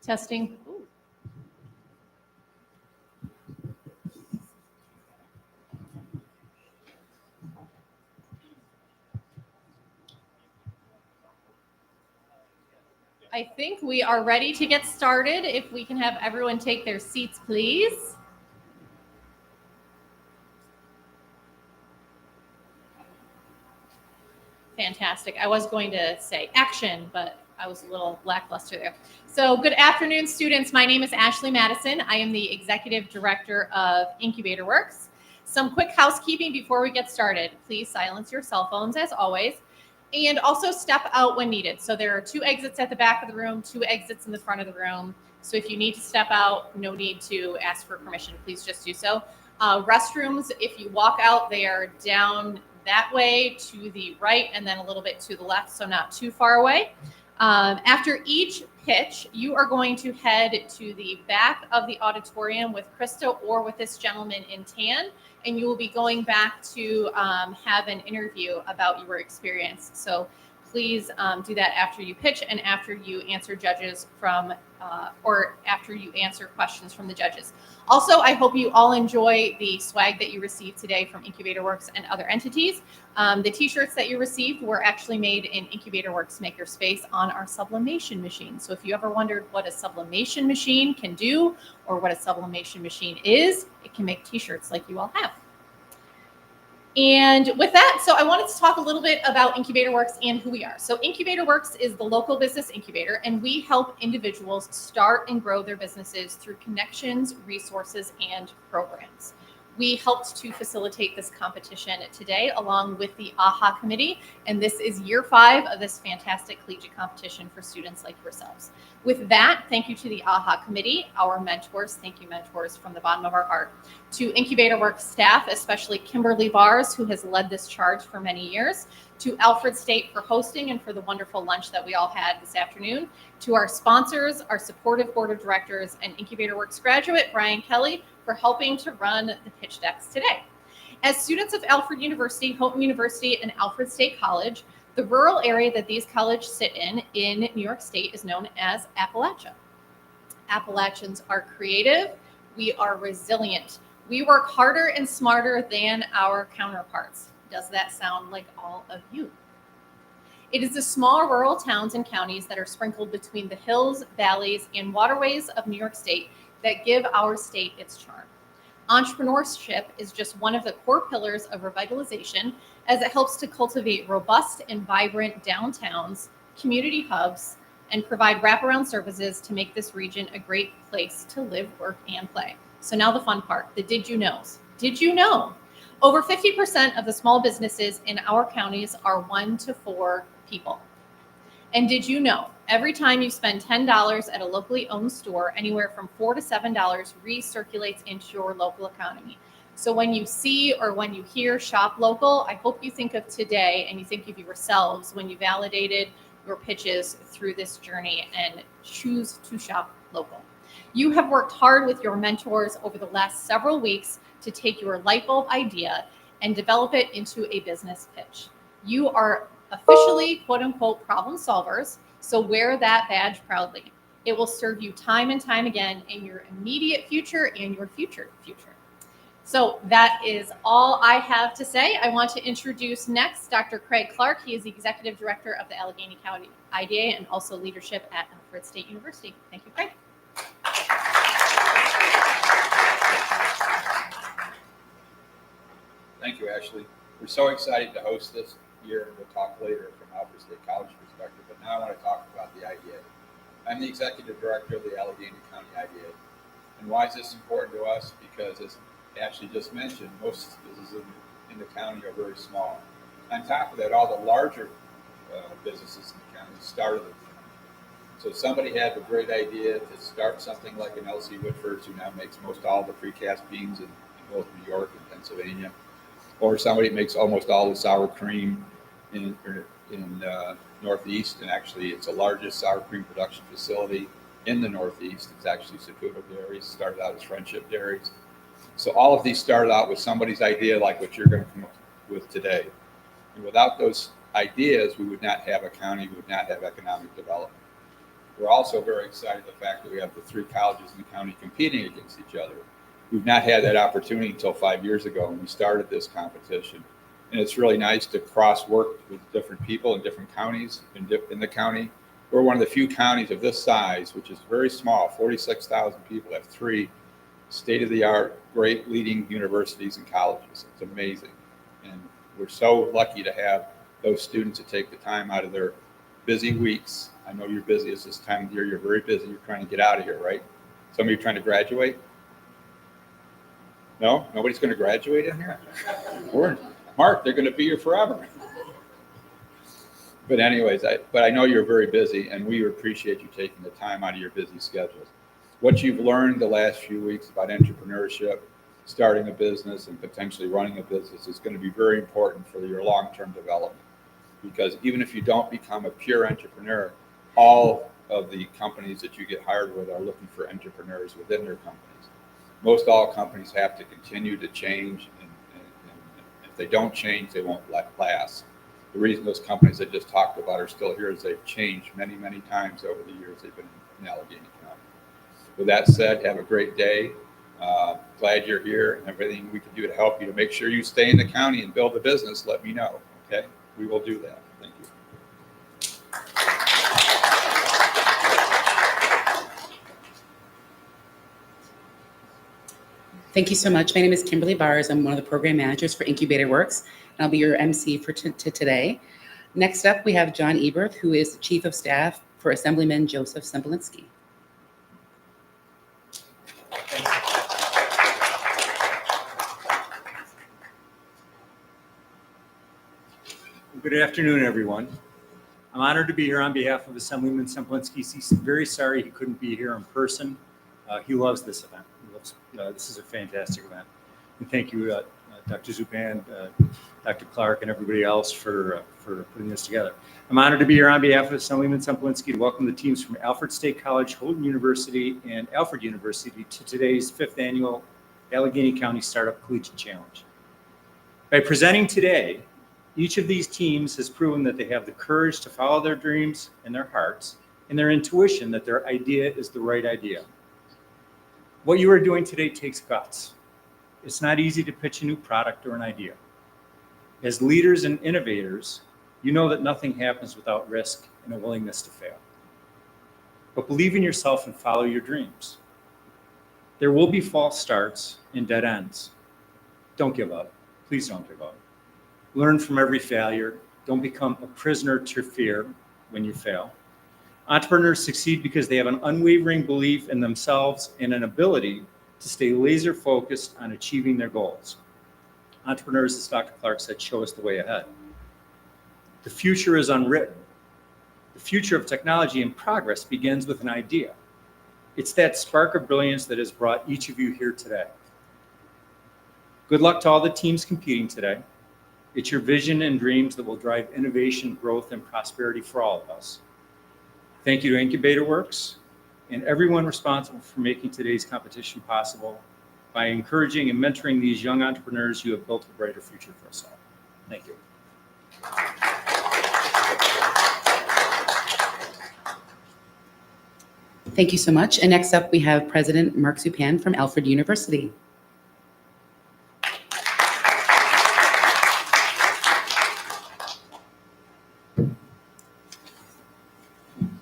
Testing. Ooh. I think we are ready to get started. If we can have everyone take their seats, please. Fantastic. I was going to say action, but I was a little lackluster there. So good afternoon, students. My name is Ashley Madison. I am the Executive Director of Incubator Works. Some quick housekeeping before we get started. Please silence your cell phones as always, and also step out when needed. So there are 2 exits at the back of the room, 2 exits in the front of the room. So if you need to step out, no need to ask for permission. Please just do so. Restrooms, if you walk out, they are down that way to the right and then a little bit to the left, so not too far away. After each pitch, you are going to head to the back of the auditorium with Krista or with this gentleman in tan, and you will be going back to have an interview about your experience. So please do that after you pitch and after you answer judges from, or after you answer questions from the judges. Also, I hope you all enjoy the swag that you received today from Incubator Works and other entities. The t-shirts that you received were actually made in Incubator Works Makerspace on our sublimation machine. So if you ever wondered what a sublimation machine can do or what a sublimation machine is, it can make t-shirts like you all have. And with that, so I wanted to talk a little bit about Incubator Works and who we are. So Incubator Works is the local business incubator, and we help individuals start and grow their businesses through connections, resources, and programs. We helped to facilitate this competition today along with the AHA committee, and this is year 5 of this fantastic collegiate competition for students like yourselves. With that, thank you to the AHA committee, our mentors, thank you mentors from the bottom of our heart, to Incubator Works staff, especially Kimberly Bars, who has led this charge for many years, to Alfred State for hosting and for the wonderful lunch that we all had this afternoon, to our sponsors, our supportive board of directors, and Incubator Works graduate, Brian Kelly, for helping to run the pitch decks today. As students of Alfred University, Houghton University, and Alfred State College, the rural area that these colleges sit in New York State is known as Appalachia. Appalachians are creative. We are resilient. We work harder and smarter than our counterparts. Does that sound like all of you? It is the small rural towns and counties that are sprinkled between the hills, valleys, and waterways of New York State that give our state its charm. Entrepreneurship is just one of the core pillars of revitalization, as it helps to cultivate robust and vibrant downtowns, community hubs, and provide wraparound services to make this region a great place to live, work, and play. So now the fun part, the did you knows. Did you know? Over 50% of the small businesses in our counties are 1 to 4 people. And did you know, every time you spend $10 at a locally owned store, anywhere from $4 to $7 recirculates into your local economy. So when you see or when you hear shop local, I hope you think of today and you think of yourselves when you validated your pitches through this journey and choose to shop local. You have worked hard with your mentors over the last several weeks to take your light bulb idea and develop it into a business pitch. You are officially, quote unquote, problem solvers, so wear that badge proudly. It will serve you time and time again in your immediate future and your future. So that is all I have to say. I want to introduce next Dr. Craig Clark. He is the Executive Director of the Allegheny County IDA and also leadership at Alfred State University. Thank you, Craig. Thank you, Ashley. We're so excited to host this year, and we'll talk later from Alfred State College perspective, but now I want to talk about the IDA. I'm the Executive Director of the Allegheny County IDA. And why is this important to us? Because as Ashley just mentioned, most businesses in the county are very small. On top of that, all the larger businesses in the county started in the county. So somebody had the great idea to start something like an LC Woodford's, who now makes most all the precast beams in both New York and Pennsylvania, or somebody makes almost all the sour cream in Northeast, and actually it's the largest sour cream production facility in the Northeast. It's actually Sakuto Dairies, started out as Friendship Dairies. So all of these started out with somebody's idea like what you're going to come up with today. And without those ideas, we would not have a county, we would not have economic development. We're also very excited the fact that we have the 3 colleges in the county competing against each other. We've not had that opportunity until 5 years ago when we started this competition. And it's really nice to cross work with different people in different counties in the county. We're one of the few counties of this size, which is very small, 46,000 people, have 3 state-of-the-art, great leading universities and colleges. It's amazing. And we're so lucky to have those students that take the time out of their busy weeks. I know you're busy. It's this time of year. You're very busy. You're trying to get out of here, right? Some of you are trying to graduate? No? Nobody's going to graduate in here? Mark, they're going to be here forever. But anyways, I know you're very busy, and we appreciate you taking the time out of your busy schedules. What you've learned the last few weeks about entrepreneurship, starting a business, and potentially running a business is going to be very important for your long-term development. Because even if you don't become a pure entrepreneur, all of the companies that you get hired with are looking for entrepreneurs within their companies. Most all companies have to continue to change, and if they don't change, they won't last. The reason those companies I just talked about are still here is they've changed many, many times over the years they've been in Allegheny County. With that said, have a great day. Glad you're here, and everything we can do to help you to make sure you stay in the county and build a business, let me know, okay? We will do that. Thank you. Thank you so much. My name is Kimberly Bars. I'm one of the program managers for Incubator Works, and I'll be your MC for today. Next up, we have John Eberth, who is the Chief of Staff for Assemblyman Joseph Semplinsky. Good afternoon, everyone. I'm honored to be here on behalf of Assemblyman Semplinsky. He's very sorry he couldn't be here in person. He loves this event. This is a fantastic event. And thank you, Dr. Zupan, Dr. Clark, and everybody else for putting this together. I'm honored to be here on behalf of Assemblyman Semplinsky to welcome the teams from Alfred State College, Houghton University, and Alfred University to today's 5th annual Allegheny County Startup Collegiate Challenge. By presenting today, each of these teams has proven that they have the courage to follow their dreams and their hearts and their intuition that their idea is the right idea. What you are doing today takes guts. It's not easy to pitch a new product or an idea. As leaders and innovators, you know that nothing happens without risk and a willingness to fail. But believe in yourself and follow your dreams. There will be false starts and dead ends. Don't give up. Please don't give up. Learn from every failure. Don't become a prisoner to fear when you fail. Entrepreneurs succeed because they have an unwavering belief in themselves and an ability to stay laser focused on achieving their goals. Entrepreneurs, as Dr. Clark said, show us the way ahead. The future is unwritten. The future of technology and progress begins with an idea. It's that spark of brilliance that has brought each of you here today. Good luck to all the teams competing today. It's your vision and dreams that will drive innovation, growth, and prosperity for all of us. Thank you to Incubator Works and everyone responsible for making today's competition possible by encouraging and mentoring these young entrepreneurs who have built a brighter future for us all. Thank you. Thank you so much. And next up, we have President Mark Zupan from Alfred University.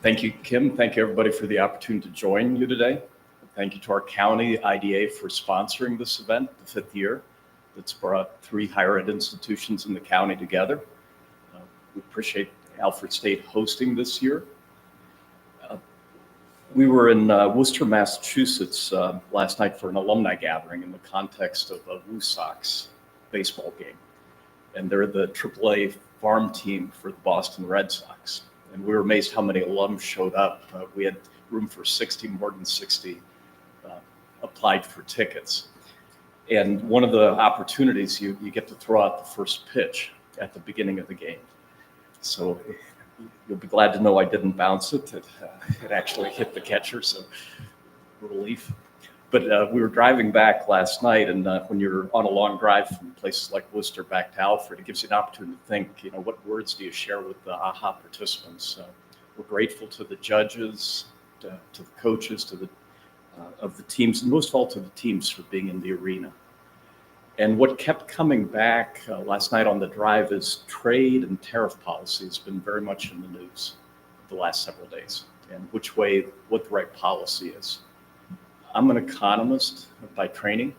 Thank you, Kim. Thank you, everybody, for the opportunity to join you today. Thank you to our county IDA for sponsoring this event, the 5th year. That's brought 3 higher ed institutions in the county together. We appreciate Alfred State hosting this year. We were in Worcester, Massachusetts last night for an alumni gathering in the context of a Woo Sox baseball game. And they're the AAA farm team for the Boston Red Sox. And we were amazed how many alums showed up. We had room for 60, more than 60 applied for tickets. And one of the opportunities, you get to throw out the first pitch at the beginning of the game. So you'll be glad to know I didn't bounce it. It actually hit the catcher, so relief. But we were driving back last night, and when you're on a long drive from places like Worcester back to Alfred, it gives you an opportunity to think, what words do you share with the AHA participants? We're grateful to the judges, to the coaches, to the of the teams, and most of all to the teams for being in the arena. And what kept coming back last night on the drive is trade and tariff policy has been very much in the news the last several days, and what the right policy is. I'm an economist by training,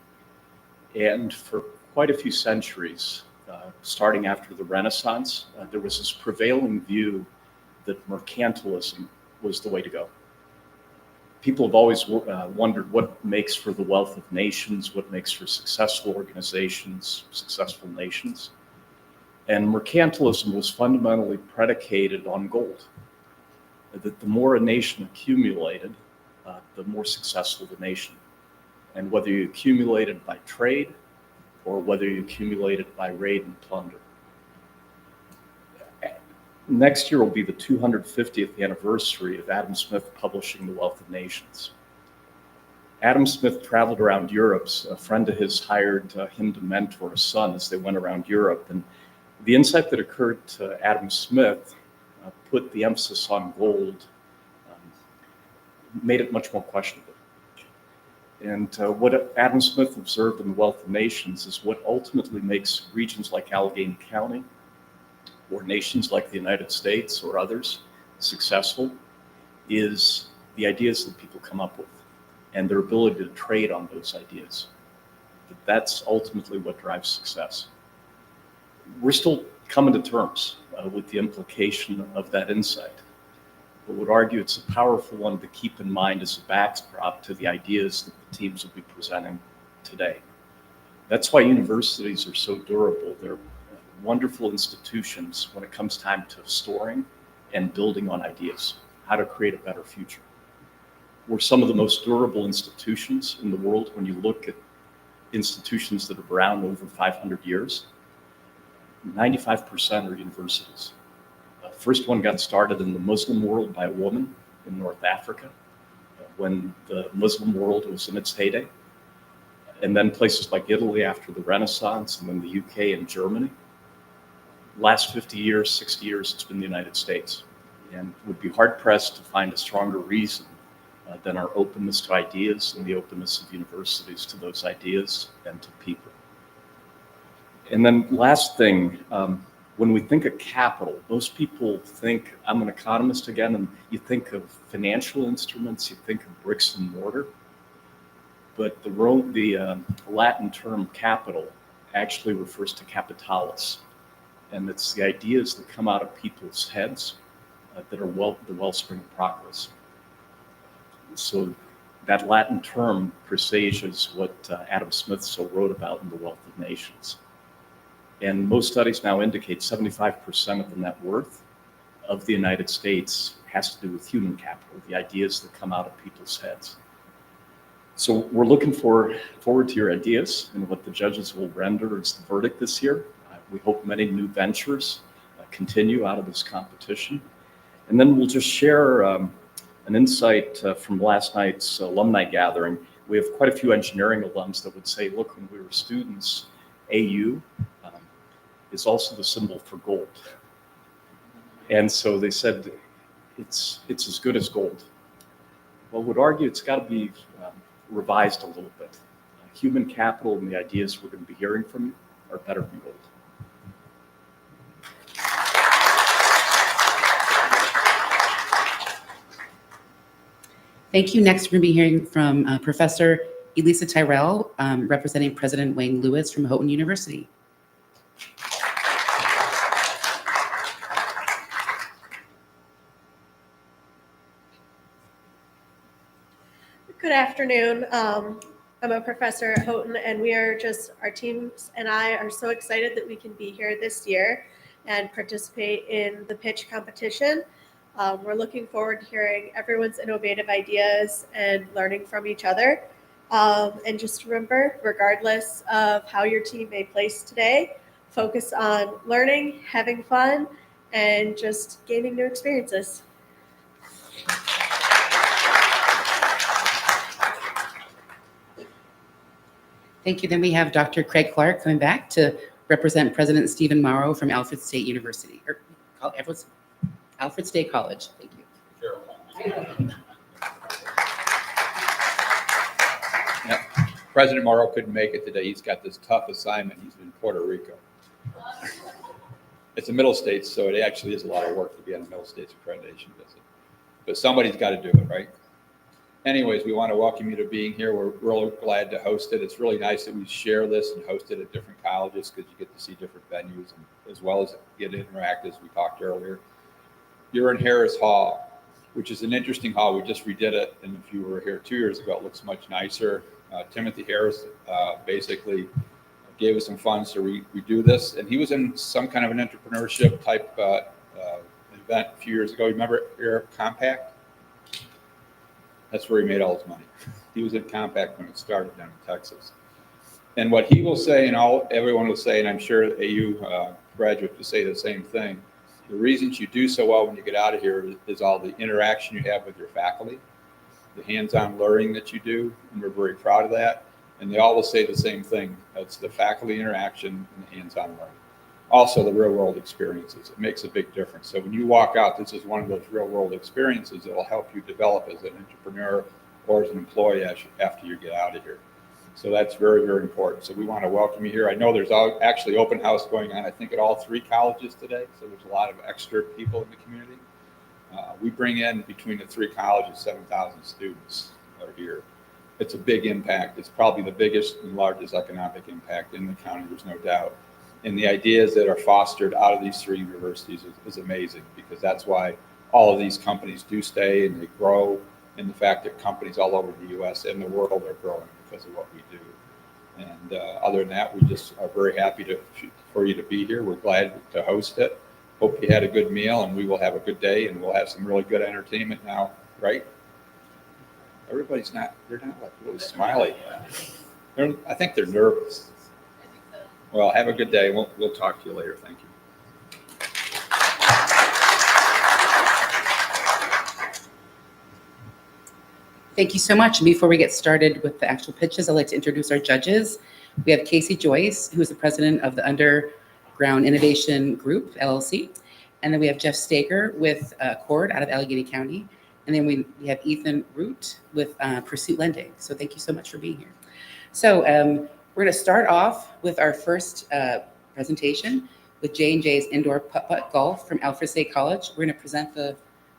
and for quite a few centuries, starting after the Renaissance, there was this prevailing view that mercantilism was the way to go. People have always wondered what makes for the wealth of nations, what makes for successful organizations, successful nations. And mercantilism was fundamentally predicated on gold. That the more a nation accumulated, the more successful the nation. And whether you accumulated by trade or whether you accumulated by raid and plunder. Next year will be the 250th anniversary of Adam Smith publishing The Wealth of Nations. Adam Smith traveled around Europe. A friend of his hired him to mentor a son as they went around Europe. And the insight that occurred to Adam Smith put the emphasis on gold, made it much more questionable. And what Adam Smith observed in The Wealth of Nations is what ultimately makes regions like Allegheny County or nations like the United States or others successful is the ideas that people come up with and their ability to trade on those ideas. That's ultimately what drives success. We're still coming to terms with the implication of that insight, but would argue it's a powerful one to keep in mind as a backdrop to the ideas that the teams will be presenting today. That's why universities are so durable. They're wonderful institutions when it comes time to storing and building on ideas, how to create a better future. We're some of the most durable institutions in the world when you look at institutions that have been around over 500 years. 95% are universities. The first one got started in the Muslim world by a woman in North Africa when the Muslim world was in its heyday. And then places like Italy after the Renaissance, and then the UK and Germany. Last 50 years, 60 years, it's been the United States. And would be hard pressed to find a stronger reason than our openness to ideas and the openness of universities to those ideas and to people. And then last thing, when we think of capital, most people think, I'm an economist again, and you think of financial instruments, you think of bricks and mortar. But the Latin term capital actually refers to capitalis. And it's the ideas that come out of people's heads that are the wellspring of progress. So that Latin term presages what Adam Smith so wrote about in The Wealth of Nations. And most studies now indicate 75% of the net worth of the United States has to do with human capital, the ideas that come out of people's heads. So we're looking forward to your ideas and what the judges will render as the verdict this year. We hope many new ventures continue out of this competition. And then we'll just share an insight from last night's alumni gathering. We have quite a few engineering alums that would say, look, when we were students, AU is also the symbol for gold. And so they said, it's as good as gold. Well, would argue it's got to be revised a little bit. Human capital and the ideas we're going to be hearing from you are better than gold. Thank you. Next, we're going to be hearing from Professor Elisa Tyrell, representing President Wayne Lewis from Houghton University. Good afternoon. I'm a professor at Houghton, and our teams and I are so excited that we can be here this year and participate in the pitch competition. We're looking forward to hearing everyone's innovative ideas and learning from each other. And just remember, regardless of how your team may place today, focus on learning, having fun, and just gaining new experiences. Thank you. Then we have Dr. Craig Clark coming back to represent President Stephen Morrow from Alfred State University, or Alfred State College. Thank you. Yeah. President Morrow couldn't make it today. He's got this tough assignment. He's in Puerto Rico. It's a Middle States, so it actually is a lot of work to be on a Middle States accreditation visit. But somebody's got to do it, right? Anyways, we want to welcome you to being here. We're really glad to host it. It's really nice that we share this and host it at different colleges because you get to see different venues and as well as get to interact as we talked earlier. You're in Harris Hall, which is an interesting hall. We just redid it, and if you were here 2 years ago, it looks much nicer. Timothy Harris basically gave us some funds to redo this, and he was in some kind of an entrepreneurship type event a few years ago. You remember Air Compact? That's where he made all his money. He was at Compact when it started down in Texas. And what he will say, and everyone will say, and I'm sure AU graduates will say the same thing, the reasons you do so well when you get out of here is all the interaction you have with your faculty, the hands-on learning that you do, and we're very proud of that. And they all will say the same thing. It's the faculty interaction and the hands-on learning. Also the real-world experiences. It makes a big difference. So when you walk out, this is one of those real-world experiences that will help you develop as an entrepreneur or as an employee after you get out of here. So that's very, very important. So we want to welcome you here. I know there's actually open house going on, I think, at all 3 colleges today. So there's a lot of extra people in the community. We bring in between the 3 colleges, 7,000 students are here. It's a big impact. It's probably the biggest and largest economic impact in the county, there's no doubt. And the ideas that are fostered out of these 3 universities is amazing because that's why all of these companies do stay and they grow. And the fact that companies all over the U.S. and the world are growing because of what we do. And other than that, we just are very happy for you to be here. We're glad to host it. Hope you had a good meal and we will have a good day and we'll have some really good entertainment now, right? They're not like really smiley. I think they're nervous. Well, have a good day. We'll talk to you later. Thank you. Thank you so much. And before we get started with the actual pitches, I'd like to introduce our judges. We have Casey Joyce, who is the president of the Underground Innovation Group, LLC. And then we have Jeff Staker with Cord out of Allegheny County. And then we have Ethan Root with Pursuit Lending. So thank you so much for being here. So we're going to start off with our first presentation with J&J's Indoor Putt-Putt Golf from Alfred State College. We're going to present the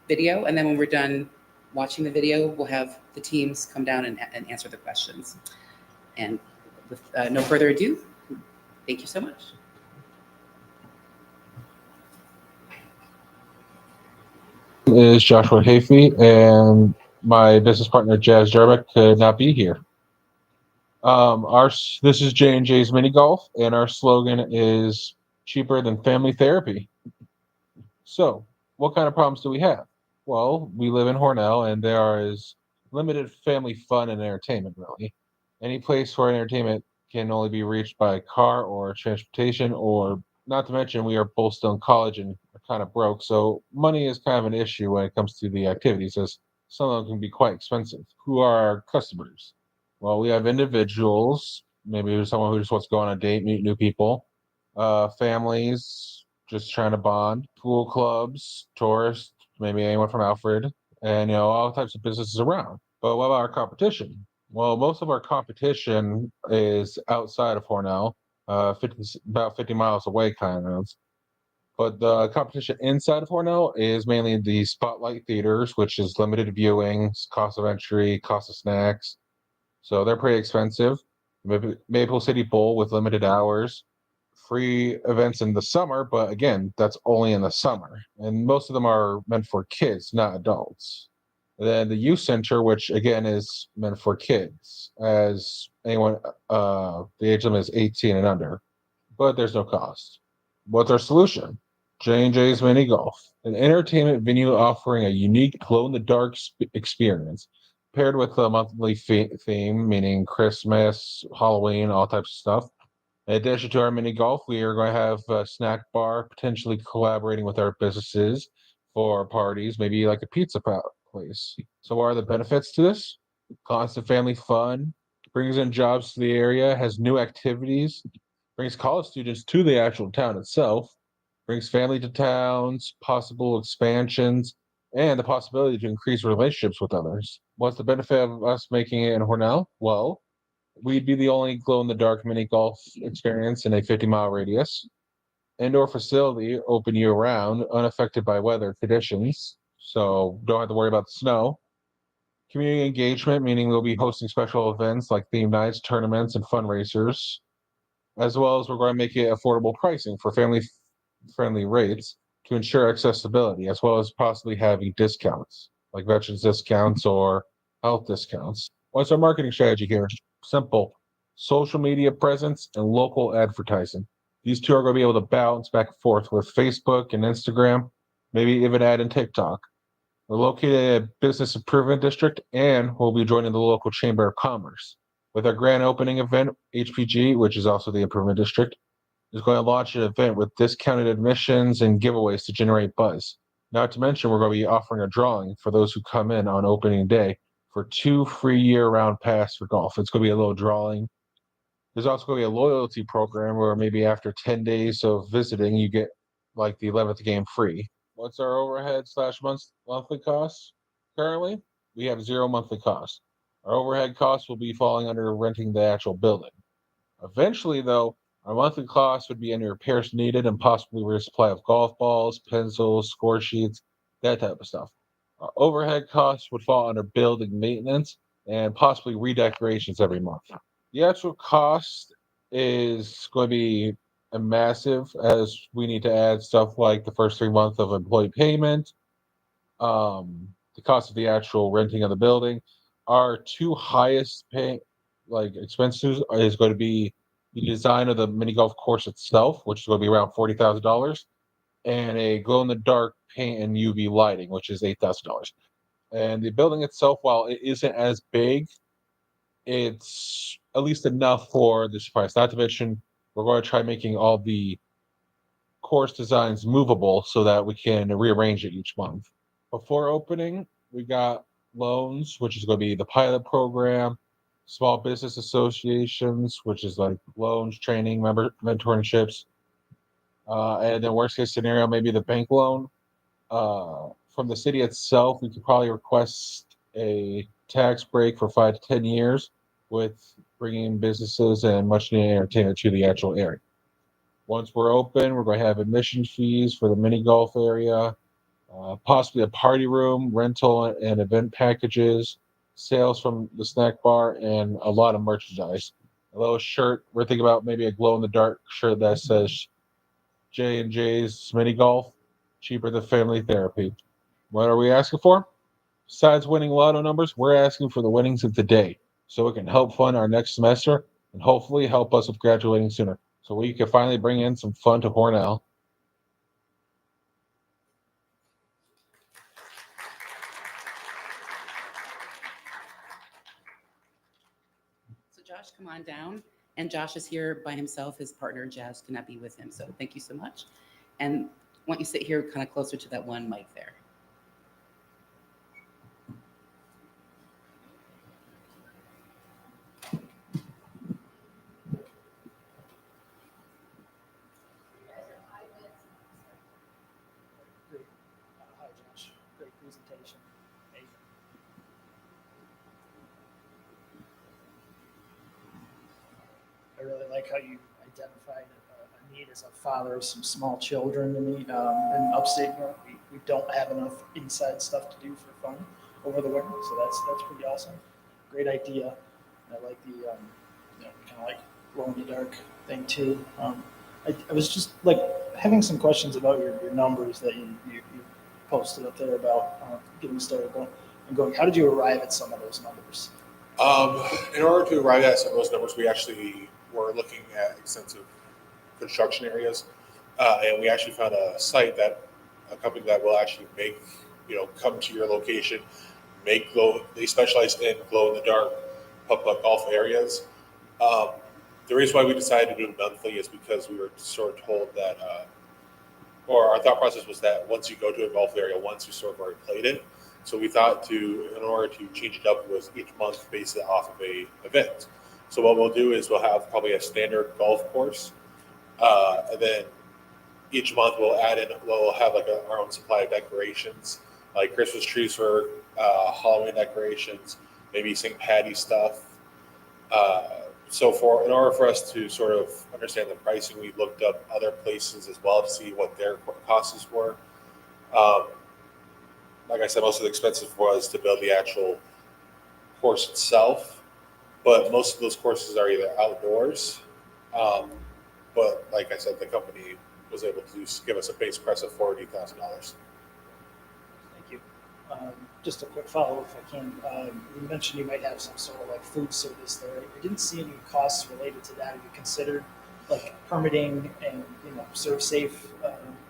video, and then when we're done watching the video, we'll have the teams come down and answer the questions. And with no further ado, thank you so much. Is Joshua Hafey, and my business partner Jazz Jarbeck could not be here. This is J&J's Mini Golf, and our slogan is cheaper than family therapy. So, what kind of problems do we have? Well, we live in Hornell, and there is limited family fun and entertainment, really. Any place where entertainment can only be reached by car or transportation, or not to mention we are both still in college and are kind of broke, so money is kind of an issue when it comes to the activities, as some of them can be quite expensive. Who are our customers? Well, we have individuals, maybe someone who just wants to go on a date, meet new people, families just trying to bond, pool clubs, tourists, maybe anyone from Alfred, and all types of businesses around. But what about our competition? Well, most of our competition is outside of Hornell, about 50 miles away, kind of. But the competition inside of Hornell is mainly the Spotlight Theaters, which is limited viewings, cost of entry, cost of snacks. So they're pretty expensive. Maple City Bowl with limited hours. Free events in the summer, but again, that's only in the summer. And most of them are meant for kids, not adults. And then the youth center, which again is meant for kids, as anyone, the age limit is 18 and under, but there's no cost. What's our solution? J&J's Mini Golf, an entertainment venue offering a unique glow-in-the-dark experience, paired with a monthly theme, meaning Christmas, Halloween, all types of stuff. In addition to our mini golf, we are going to have a snack bar, potentially collaborating with our businesses for parties, maybe like a pizza place. So what are the benefits to this? Constant family fun, brings in jobs to the area, has new activities, brings college students to the actual town itself, brings family to towns, possible expansions, and the possibility to increase relationships with others. What's the benefit of us making it in Hornell? Well, we'd be the only glow-in-the-dark mini golf experience in a 50-mile radius. Indoor facility, open year-round, unaffected by weather conditions, so don't have to worry about the snow. Community engagement, meaning we'll be hosting special events like theme nights, tournaments, and fundraisers, as well as we're going to make it affordable pricing for family-friendly rates to ensure accessibility, as well as possibly having discounts, like veterans discounts or health discounts. What's our marketing strategy here? Simple. Social media presence and local advertising. These two are going to be able to bounce back and forth with Facebook and Instagram, maybe even add in TikTok. We're located in a business improvement district, and we'll be joining the local Chamber of Commerce. With our grand opening event, HPG, which is also the improvement district, is going to launch an event with discounted admissions and giveaways to generate buzz. Not to mention, we're going to be offering a drawing for those who come in on opening day for 2 free year-round pass for golf. It's going to be a little drawing. There's also going to be a loyalty program where maybe after 10 days of visiting, you get like the 11th game free. What's our overhead / monthly costs currently? We have 0 monthly costs. Our overhead costs will be falling under renting the actual building. Eventually, though, our monthly costs would be any repairs needed and possibly resupply of golf balls, pencils, score sheets, that type of stuff. Our overhead costs would fall under building maintenance and possibly redecorations every month. The actual cost is going to be massive, as we need to add stuff like the first 3 months of employee payment, the cost of the actual renting of the building. Our two highest paying expenses is going to be the design of the mini golf course itself, which is going to be around $40,000, and a glow in the dark paint and UV lighting, which is $8,000. And the building itself, while it isn't as big, it's at least enough for this price. Not to mention, we're going to try making all the course designs movable so that we can rearrange it each month. Before opening, we got loans, which is going to be the pilot program, small business associations, which is like loans, training, mentorships, and then worst case scenario, maybe the bank loan. From the city itself, we could probably request a tax break for 5 to 10 years with bringing businesses and much needed entertainment to the actual area. Once we're open, we're going to have admission fees for the mini golf area, possibly a party room, rental and event packages, sales from the snack bar, and a lot of merchandise. A little shirt. We're thinking about maybe a glow-in-the-dark shirt that says J&J's Mini Golf, cheaper than family therapy. What are we asking for? Besides winning lotto numbers, we're asking for the winnings of the day so it can help fund our next semester and hopefully help us with graduating sooner so we can finally bring in some fun to Hornell. So Josh, come on down. And Josh is here by himself. His partner, Jazz, cannot be with him. So thank you so much. And why don't you sit here kind of closer to that one mic there. Hi, Josh. Great presentation. Amazing. I really like how you identified a need as a father of some small children in upstate New York. We don't have enough inside stuff to do for fun over the winter, so that's pretty awesome. Great idea. I like the kind of like glow in the dark thing too. I was just like having some questions about your numbers that you posted up there about getting started going. How did you arrive at some of those numbers? In order to arrive at some of those numbers, we actually were looking at extensive construction areas, and we actually found a company that will actually make, come to your location, they specialize in glow in the dark public golf areas. The reason why we decided to do it monthly is because we were sort of told that, or our thought process was that once you go to a golf area, once you sort of already played it. So we thought in order to change it up, was each month based it off of a event. So what we'll do is we'll have probably a standard golf course, and then each month we'll have like our own supply of decorations like Christmas trees for Halloween decorations, maybe St. Patty's stuff. In order for us to sort of understand the pricing, we looked up other places as well to see what their costs were. Like I said, most of the expensive was to build the actual course itself, but most of those courses are either outdoors. But like I said, the company was able to give us a base price of $40,000. Thank you. Just a quick follow-up, if I can. You mentioned you might have some sort of like food service there. I didn't see any costs related to that. Have you considered like permitting and serve safe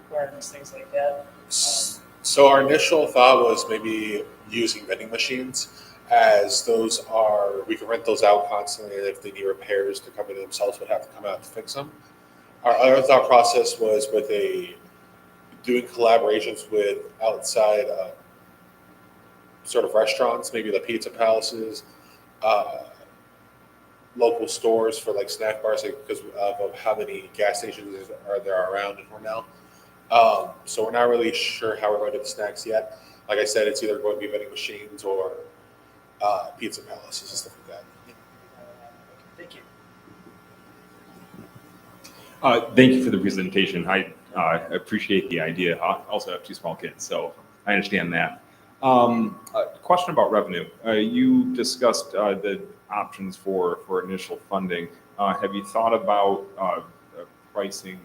requirements, things like that? So our initial thought was maybe using vending machines, as we can rent those out constantly, and if they need repairs, the company themselves would have to come out to fix them. Our other thought process was doing collaborations with outside sort of restaurants, maybe the pizza palaces, local stores for like snack bars, because of how many gas stations there are around in Hornell. So we're not really sure how we're going to do the snacks yet. Like I said, it's either going to be vending machines or pizza palaces and stuff like that. Thank you. Thank you for the presentation. I appreciate the idea. I also have 2 small kids, so I understand that. A question about revenue. You discussed the options for initial funding. Have you thought about pricing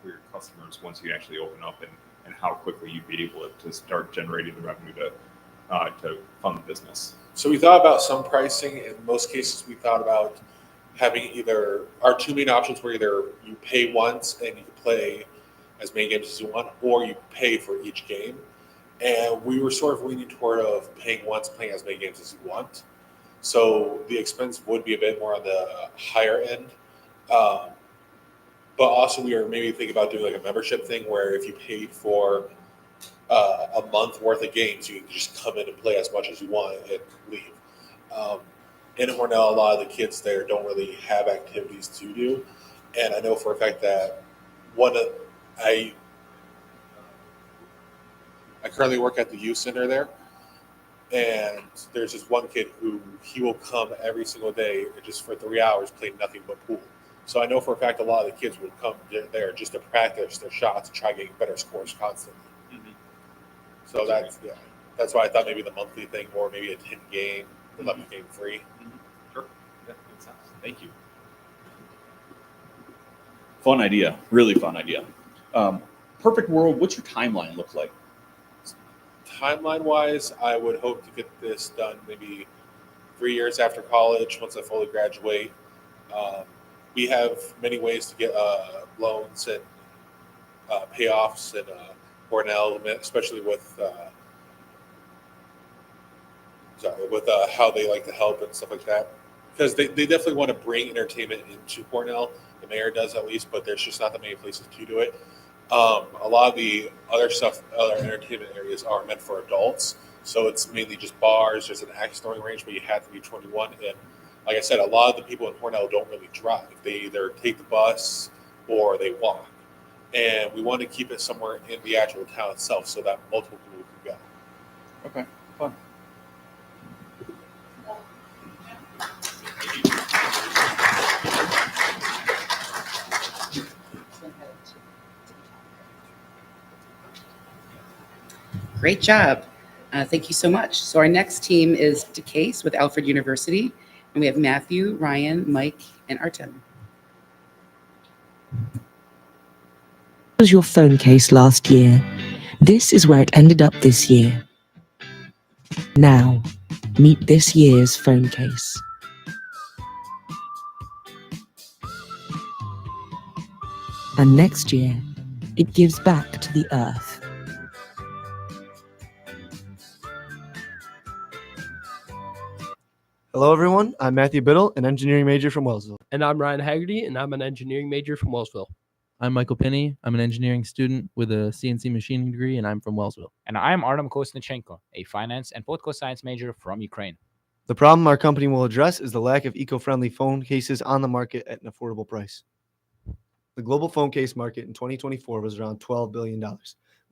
for your customers once you actually open up, and how quickly you'd be able to start generating the revenue to fund the business? So we thought about some pricing. In most cases, we thought about having either our 2 main options were either you pay once and you can play as many games as you want, or you pay for each game. And we were sort of leaning toward of paying once, playing as many games as you want. So the expense would be a bit more on the higher end. But also we were maybe thinking about doing like a membership thing where if you paid for a month worth of games, you can just come in and play as much as you want and leave. In Hornell, a lot of the kids there don't really have activities to do. And I know for a fact that I currently work at the youth center there, and there's this one kid who he will come every single day and just for 3 hours play nothing but pool. So I know for a fact a lot of the kids will come there just to practice their shots and try getting better scores constantly. Mm-hmm. So that's why I thought maybe the monthly thing, or maybe a 10 game, 11 game free. Mm-hmm. Sure, that makes sense. Thank you. Fun idea, really fun idea. Perfect world, what's your timeline look like? Timeline wise, I would hope to get this done maybe 3 years after college once I fully graduate. We have many ways to get loans and payoffs and Cornell, especially with how they like to help and stuff like that. Because they definitely want to bring entertainment into Cornell. The mayor does at least, but there's just not that many places to do it. A lot of the other entertainment areas are meant for adults. So it's mainly just bars. There's an axe throwing range, but you have to be 21. And like I said, a lot of the people in Hornell don't really drive. They either take the bus or they walk. And we want to keep it somewhere in the actual town itself so that multiple people can go. Okay, fun. Great job. Thank you so much. So our next team is Decayse with Alfred University, and we have Matthew, Ryan, Mike, and Artem. Was your phone case last year? This is where it ended up this year. Now, meet this year's phone case. And next year, it gives back to the earth. Hello, everyone. I'm Matthew Biddle, an engineering major from Wellsville. And I'm Ryan Haggerty, and I'm an engineering major from Wellsville. I'm Michael Pinney. I'm an engineering student with a CNC machining degree, and I'm from Wellsville. And I'm Artem Kosnichenko, a finance and political science major from Ukraine. The problem our company will address is the lack of eco-friendly phone cases on the market at an affordable price. The global phone case market in 2024 was around $12 billion.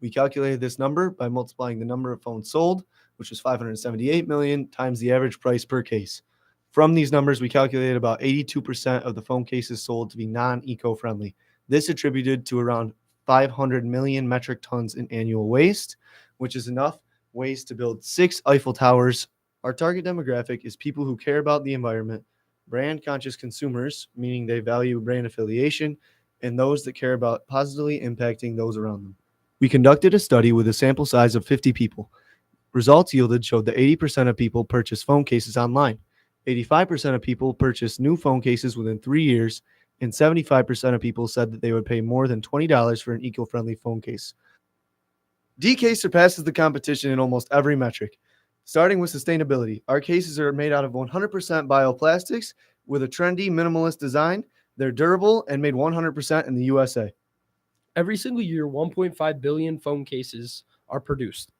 We calculated this number by multiplying the number of phones sold, which was 578 million, times the average price per case. From these numbers, we calculated about 82% of the phone cases sold to be non-eco-friendly. This attributed to around 500 million metric tons in annual waste, which is enough waste to build 6 Eiffel Towers. Our target demographic is people who care about the environment, brand-conscious consumers, meaning they value brand affiliation, and those that care about positively impacting those around them. We conducted a study with a sample size of 50 people. Results yielded showed that 80% of people purchase phone cases online. 85% of people purchased new phone cases within 3 years, and 75% of people said that they would pay more than $20 for an eco-friendly phone case. Decayse surpasses the competition in almost every metric. Starting with sustainability, our cases are made out of 100% bioplastics with a trendy minimalist design. They're durable and made 100% in the USA. Every single year, 1.5 billion phone cases are produced.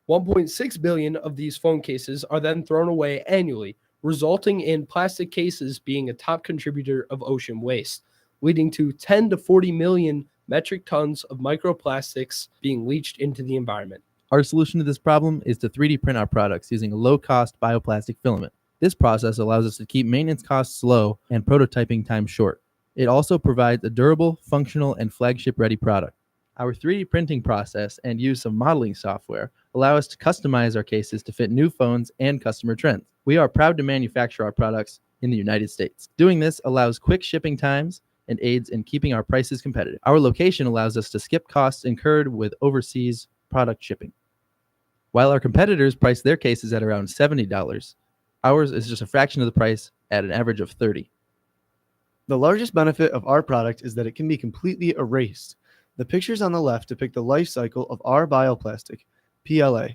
1.6 billion of these phone cases are then thrown away annually, resulting in plastic cases being a top contributor of ocean waste, leading to 10 to 40 million metric tons of microplastics being leached into the environment. Our solution to this problem is to 3D print our products using a low-cost bioplastic filament. This process allows us to keep maintenance costs low and prototyping time short. It also provides a durable, functional, and flagship-ready product. Our 3D printing process and use of modeling software allow us to customize our cases to fit new phones and customer trends. We are proud to manufacture our products in the United States. Doing this allows quick shipping times and aids in keeping our prices competitive. Our location allows us to skip costs incurred with overseas product shipping. While our competitors price their cases at around $70, ours is just a fraction of the price at an average of $30. The largest benefit of our product is that it can be completely erased. The pictures on the left depict the life cycle of our bioplastic, PLA.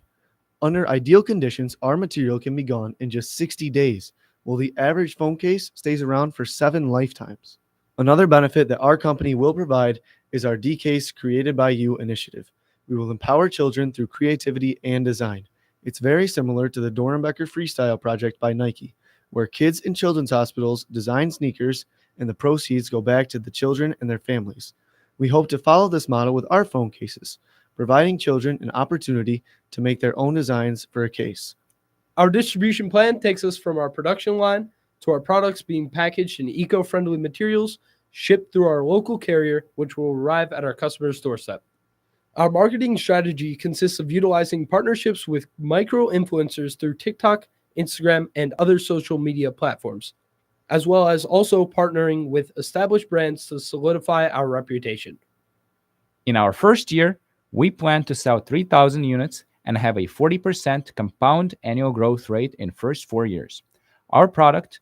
Under ideal conditions, our material can be gone in just 60 days, while the average phone case stays around for 7 lifetimes. Another benefit that our company will provide is our Decayse Created by You initiative. We will empower children through creativity and design. It's very similar to the Dornbecker Freestyle project by Nike, where kids in children's hospitals design sneakers and the proceeds go back to the children and their families. We hope to follow this model with our phone cases, providing children an opportunity to make their own designs for a case. Our distribution plan takes us from our production line to our products being packaged in eco-friendly materials, shipped through our local carrier, which will arrive at our customer's doorstep. Our marketing strategy consists of utilizing partnerships with micro-influencers through TikTok, Instagram, and other social media platforms, as well as also partnering with established brands to solidify our reputation. In our first year, we plan to sell 3,000 units and have a 40% compound annual growth rate in first 4 years. Our product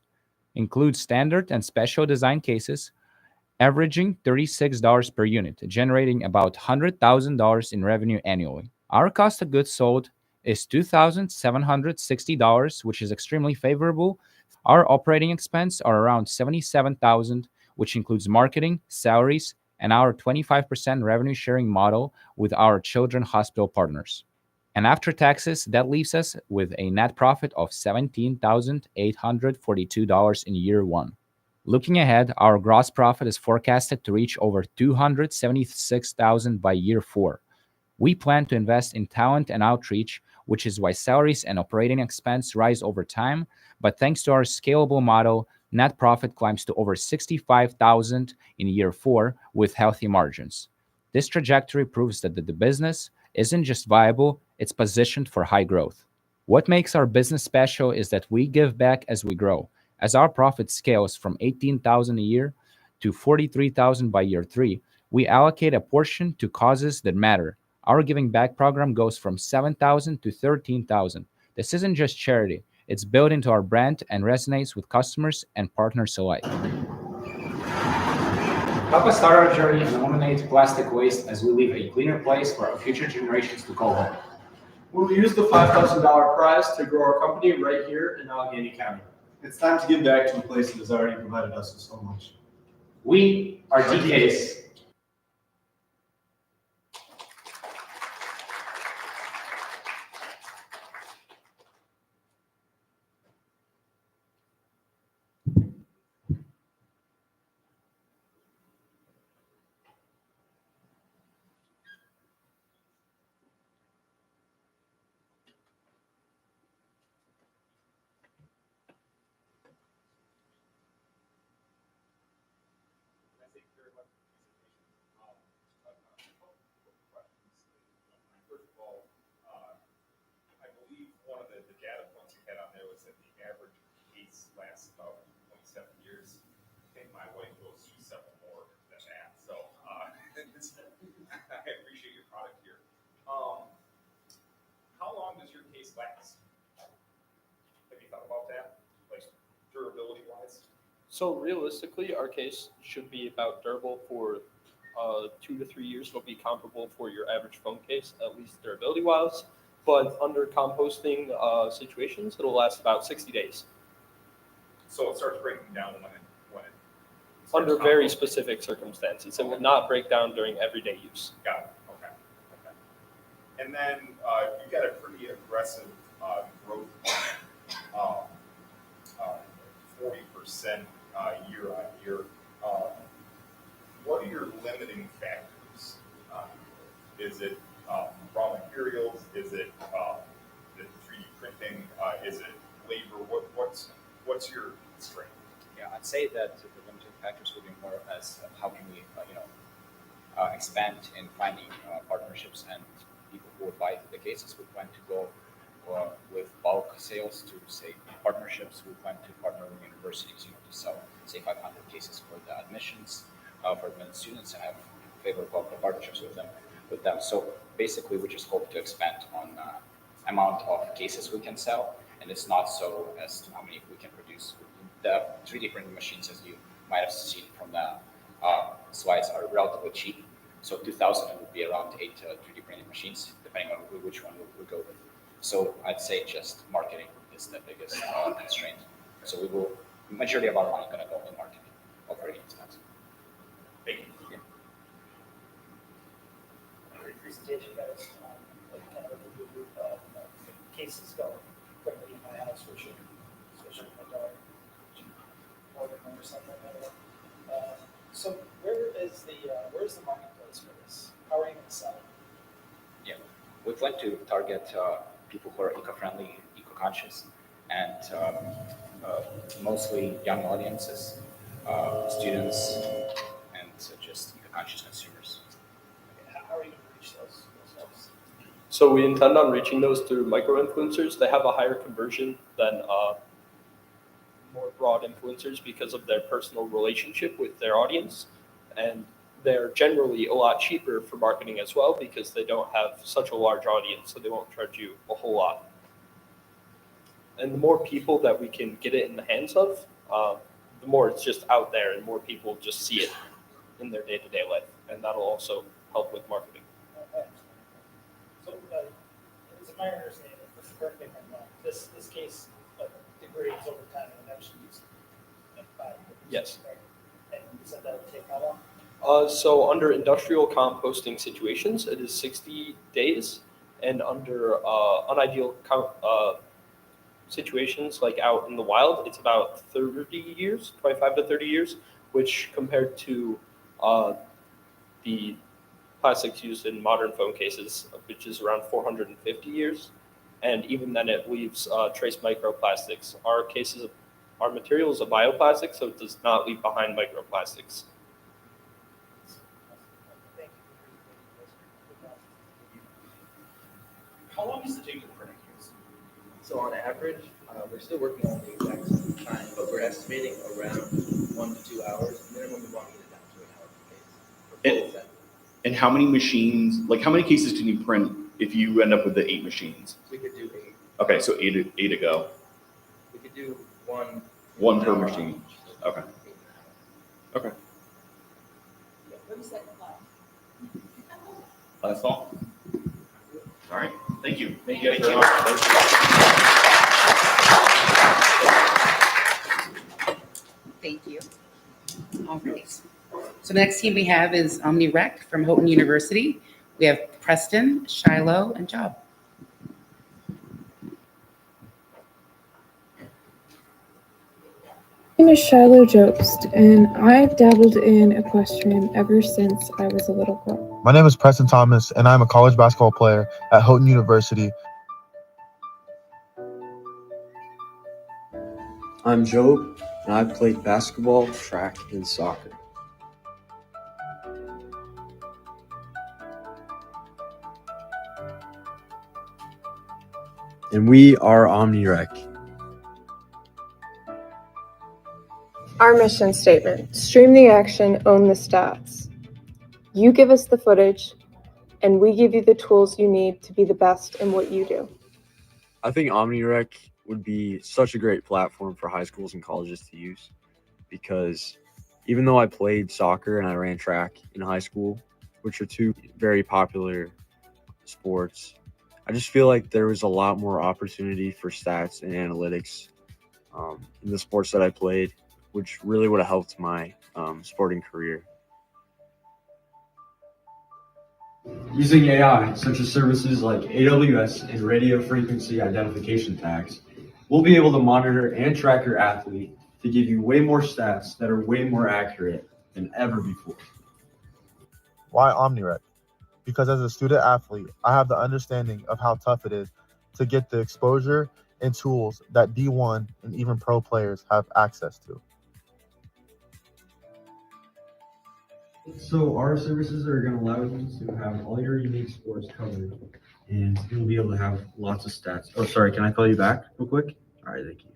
includes standard and special design cases, averaging $36 per unit, generating about $100,000 in revenue annually. Our cost of goods sold is $2,760, which is extremely favorable. Our operating expense are around $77,000, which includes marketing, salaries, and our 25% revenue sharing model with our children's hospital partners. And after taxes, that leaves us with a net profit of $17,842 in year 1. Looking ahead, our gross profit is forecasted to reach over $276,000 by year 4. We plan to invest in talent and outreach, which is why salaries and operating expense rise over time. But thanks to our scalable model, net profit climbs to over $65,000 in year 4 with healthy margins. This trajectory proves that the business isn't just viable, it's positioned for high growth. What makes our business special is that we give back as we grow. As our profit scales from $18,000 a year to $43,000 by year 3, we allocate a portion to causes that matter. Our giving back program goes from $7,000 to $13,000. This isn't just charity. It's built into our brand and resonates with customers and partners alike. Help us start our journey and eliminate plastic waste as we leave a cleaner place for our future generations to call home. We will use the $5,000 prize to grow our company right here in Allegheny County. It's time to give back to a place that has already provided us with so much. We are Decayse. last? Have you thought about that, like durability wise? So realistically, our case should be about durable for 2 to 3 years. It'll be comparable for your average phone case, at least durability wise. But under composting situations, it'll last about 60 days. So it starts breaking down when it starts Under very composting. specific circumstances. It will not break down during everyday use. Got it. Okay. Okay. And then you got a pretty aggressive growth plan, 40% year on year. What are your limiting factors? Is it raw materials? Is it the 3D printing? Is it labor? What's your strength? Yeah, I'd say that the limiting factors would be more as how can we, expand in finding partnerships and people who would buy the cases. We plan to go with bulk sales to say partnerships. We plan to partner with universities, to sell say 500 cases for the admissions for admitted students and have favorable partnerships with them. So basically, we just hope to expand on amount of cases we can sell, and it's not so as to how many we can produce. The 3D printing machines, as you might have seen from the slides, are relatively cheap. So 2,000 would be around 8 3D printing machines, depending on which one we go with. So I'd say just marketing is the biggest constraint. So majority of our money going to go in marketing, operating expense. Thank you. Yeah. Great presentation, guys. Kind of cases go quickly in my house, especially my daughter. Or something like that. So where's the marketplace for this? How are you going to sell it? Yeah, we plan to target people who are eco-friendly, eco-conscious, and mostly young audiences, students, and just eco-conscious consumers. Okay, how are you going to reach those folks? So we intend on reaching those through micro-influencers. They have a higher conversion than more broad influencers because of their personal relationship with their audience. And they're generally a lot cheaper for marketing as well because they don't have such a large audience, so they won't charge you a whole lot. And the more people that we can get it in the hands of, the more it's just out there and more people just see it in their day-to-day life. And that'll also help with marketing. So it's my understanding, correct me if I'm wrong, this case degrades over time and eventually used by Yes. right? And you said that would take how long? So under industrial composting situations, it is 60 days. And under unideal situations like out in the wild, it's about 30 years, 25 to 30 years, which compared to the plastics used in modern phone cases, which is around 450 years. And even then it leaves trace microplastics. Our material is a bioplastic, so it does not leave behind microplastics. How long does it take to print a case? So on average, we're still working on the exact same time, but we're estimating around 1 to 2 hours. Minimum, we want to get it down to an hour per case. And how many machines, like how many cases can you print if you end up with the 8 machines? We could do 8. Okay, so eight to go. We could do one. One per machine. Okay. Okay. Last fall. All right. Thank you. Thank you guys very much. Thank you. All right. So the next team we have is Omnirec from Houghton University. We have Preston, Shiloh, and Job. My name is Shiloh Jobst, and I've dabbled in equestrian ever since I was a little girl. My name is Preston Thomas, and I'm a college basketball player at Houghton University. I'm Job, and I've played basketball, track, and soccer. And we are Omnirec. Our mission statement: stream the action, own the stats. You give us the footage, and we give you the tools you need to be the best in what you do. I think Omnirec would be such a great platform for high schools and colleges to use because even though I played soccer and I ran track in high school, which are two very popular sports, I just feel like there was a lot more opportunity for stats and analytics in the sports that I played, which really would have helped my sporting career. Using AI, such as services like AWS and radio frequency identification tags, we'll be able to monitor and track your athlete to give you way more stats that are way more accurate than ever before. Why Omnirec? Because as a student athlete, I have the understanding of how tough it is to get the exposure and tools that D1 and even pro players have access to. So our services are going to allow you to have all your unique sports covered, and you'll be able to have lots of stats. Oh, sorry, can I call you back real quick? All right, thank you.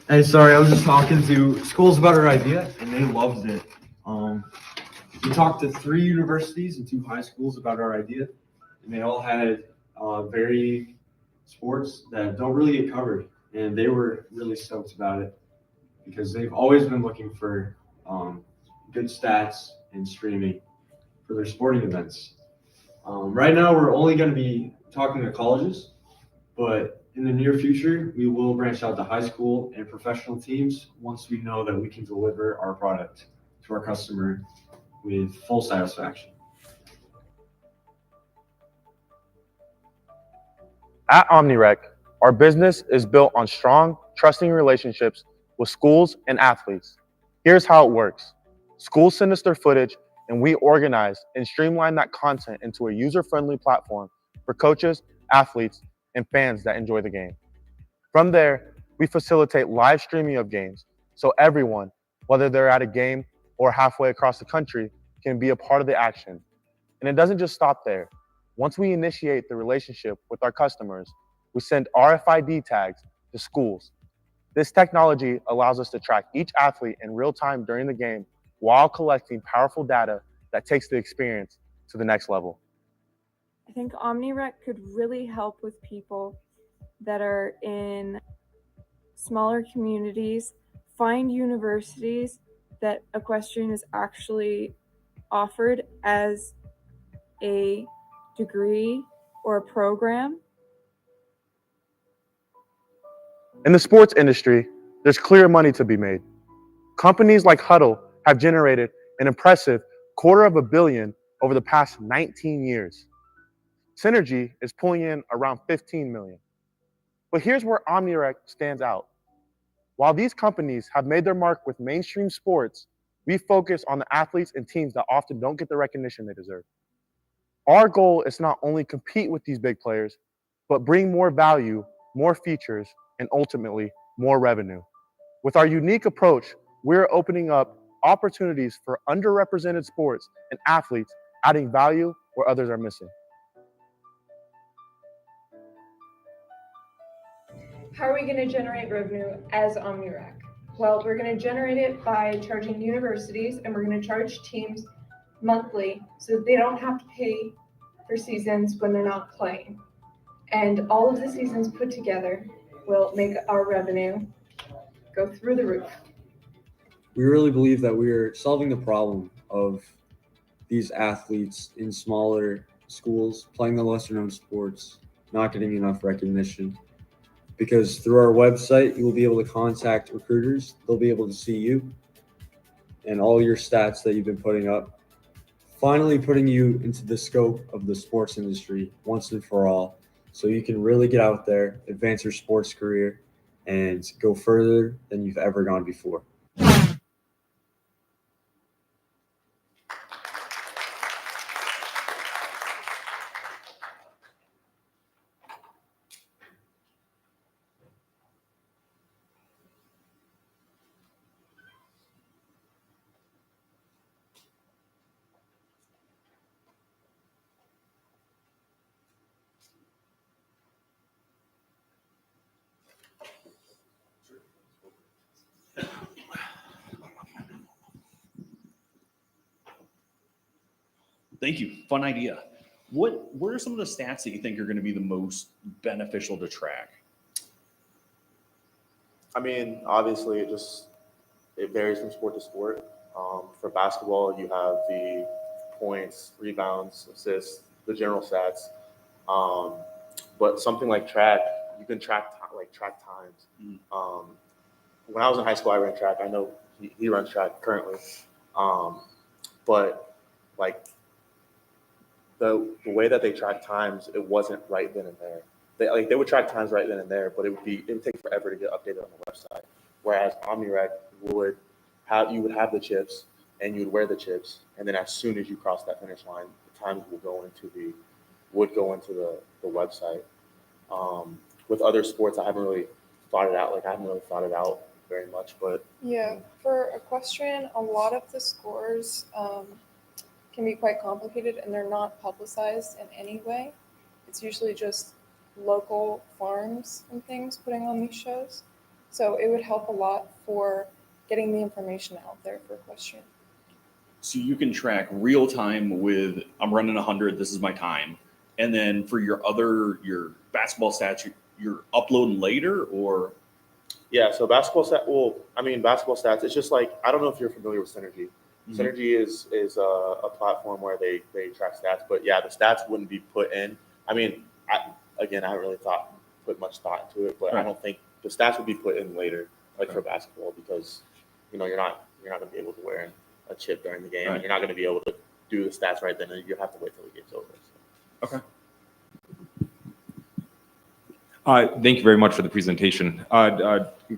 Hey, sorry, I was just talking to schools about our idea, and they loved it. We talked to 3 universities and 2 high schools about our idea, and they all had very sports that don't really get covered, and they were really stoked about it because they've always been looking for good stats and streaming for their sporting events. Right now, we're only going to be talking to colleges, but in the near future, we will branch out to high school and professional teams once we know that we can deliver our product to our customer with full satisfaction. At Omnirec, our business is built on strong, trusting relationships with schools and athletes. Here's how it works. Schools send us their footage, and we organize and streamline that content into a user-friendly platform for coaches, athletes, and fans that enjoy the game. From there, we facilitate live streaming of games, so everyone, whether they're at a game or halfway across the country, can be a part of the action. And it doesn't just stop there. Once we initiate the relationship with our customers, we send RFID tags to schools. This technology allows us to track each athlete in real time during the game while collecting powerful data that takes the experience to the next level. I think Omnirec could really help with people that are in smaller communities, find universities that equestrian is actually offered as a degree or a program. In the sports industry, there's clear money to be made. Companies like Huddle have generated an impressive $250 million over the past 19 years. Synergy is pulling in around 15 million. But here's where Omnirec stands out. While these companies have made their mark with mainstream sports, we focus on the athletes and teams that often don't get the recognition they deserve. Our goal is not only compete with these big players, but bring more value, more features, and ultimately more revenue. With our unique approach, we're opening up opportunities for underrepresented sports and athletes, adding value where others are missing. How are we going to generate revenue as Omnirec? Well, we're going to generate it by charging universities, and we're going to charge teams monthly so that they don't have to pay for seasons when they're not playing. And all of the seasons put together will make our revenue go through the roof. We really believe that we are solving the problem of these athletes in smaller schools playing the lesser known sports, not getting enough recognition. Because through our website, you will be able to contact recruiters. They'll be able to see you and all your stats that you've been putting up, finally putting you into the scope of the sports industry once and for all, so you can really get out there, advance your sports career, and go further than you've ever gone before. Thank you. Fun idea. What are some of the stats that you think are going to be the most beneficial to track? I mean, obviously, it varies from sport to sport. For basketball, you have the points, rebounds, assists, the general stats. But something like track, you can track times. When I was in high school, I ran track. I know he runs track currently, but like the way that they track times, it wasn't right then and there. They would track times right then and there, but it would take forever to get updated on the website. Whereas Omnirec would have the chips and you would wear the chips, and then as soon as you cross that finish line, the times would go into the website. With other sports, I haven't really thought it out. I haven't really thought it out very much, but Yeah, for equestrian, a lot of the scores can be quite complicated and they're not publicized in any way. It's usually just local farms and things putting on these shows. So it would help a lot for getting the information out there for equestrian. So you can track real time with I'm running 100. This is my time, and then for your basketball stats, you're uploading later or. Yeah, so basketball stats. It's just like I don't know if you're familiar with Synergy. Mhm. Synergy is a platform where they track stats, but yeah, the stats wouldn't be put in. I mean, I haven't really put much thought into it, but I Right. don't think the stats would be put in later, for basketball, because you're not going to be able to wear a chip during the game, Right. and you're not going to be able to do the stats right then, and you have to wait till the game's over. So. Okay. Thank you very much for the presentation.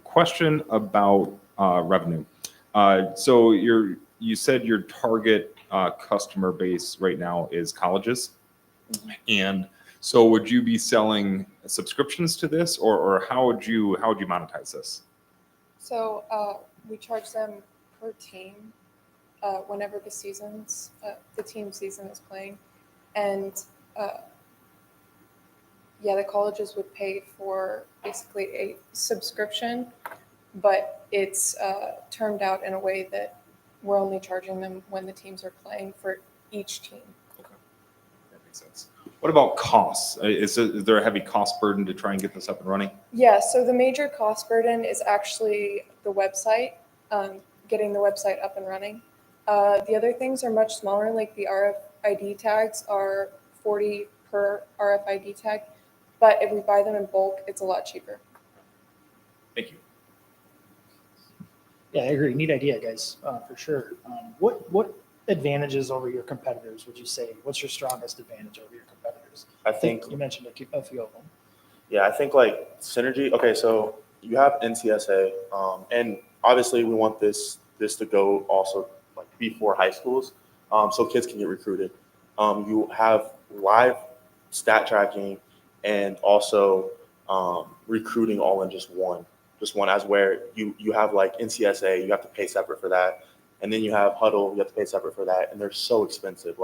Question about revenue. So you said your target customer base right now is colleges, and so would you be selling subscriptions to this, or how would you monetize this? So we charge them per team whenever the team season is playing. And the colleges would pay for basically a subscription, but it's termed out in a way that we're only charging them when the teams are playing for each team. Okay, that makes sense. What about costs? Is there a heavy cost burden to try and get this up and running? Yeah, so the major cost burden is actually the website, getting the website up and running. The other things are much smaller, like the RFID tags are $40 per RFID tag, but if we buy them in bulk, it's a lot cheaper. Thank you. Yeah, I agree. Neat idea, guys, for sure. What advantages over your competitors would you say? What's your strongest advantage over your competitors? I think You mentioned a few of them. Yeah, I think Synergy. Okay, so you have NCSA, and obviously we want this to go also before high schools, so kids can get recruited. You have live stat tracking and also recruiting all in just one, as where you have NCSA, you have to pay separate for that, and then you have Huddle, you have to pay separate for that, and they're so expensive.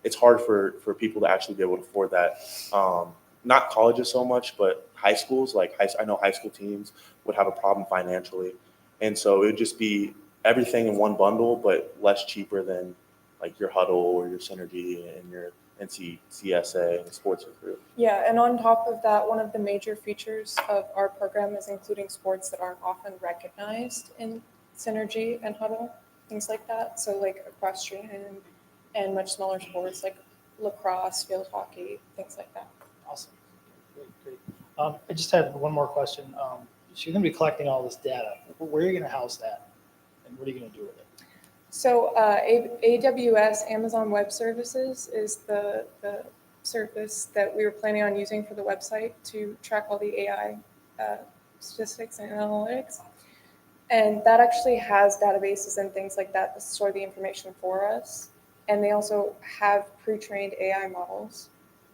It's hard for people to actually be able to afford that. Not colleges so much, but high schools. I know high school teams would have a problem financially, and so it would just be everything in one bundle, but less cheaper than your Huddle or your Synergy and your NCSA and Sports Recruit. Yeah, and on top of that, one of the major features of our program is including sports that aren't often recognized in Synergy and Huddle, things like that. So equestrian and much smaller sports like lacrosse, field hockey, things like that. Awesome. Great. I just had one more question. So you're going to be collecting all this data. Where are you going to house that? And what are you going to do with it? So AWS, Amazon Web Services, is the service that we were planning on using for the website to track all the AI statistics and analytics. And that actually has databases and things like that store the information for us. And they also have pre-trained AI models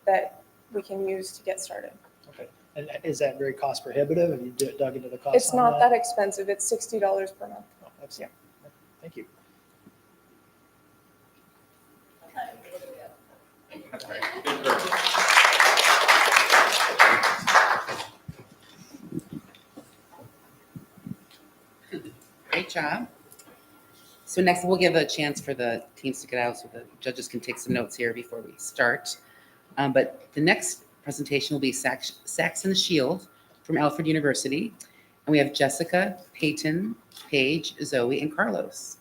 that we can use to get started. Okay. And is that very cost prohibitive? Have you dug into the cost? It's not that expensive. It's $60 per month. Oh, excellent. Yeah. Thank you. Great job. So next we'll give a chance for the teams to get out so the judges can take some notes here before we start. But the next presentation will be Sax and Shield from Alfred University. And we have Jessica, Peyton, Paige, Zoe, and Carlos.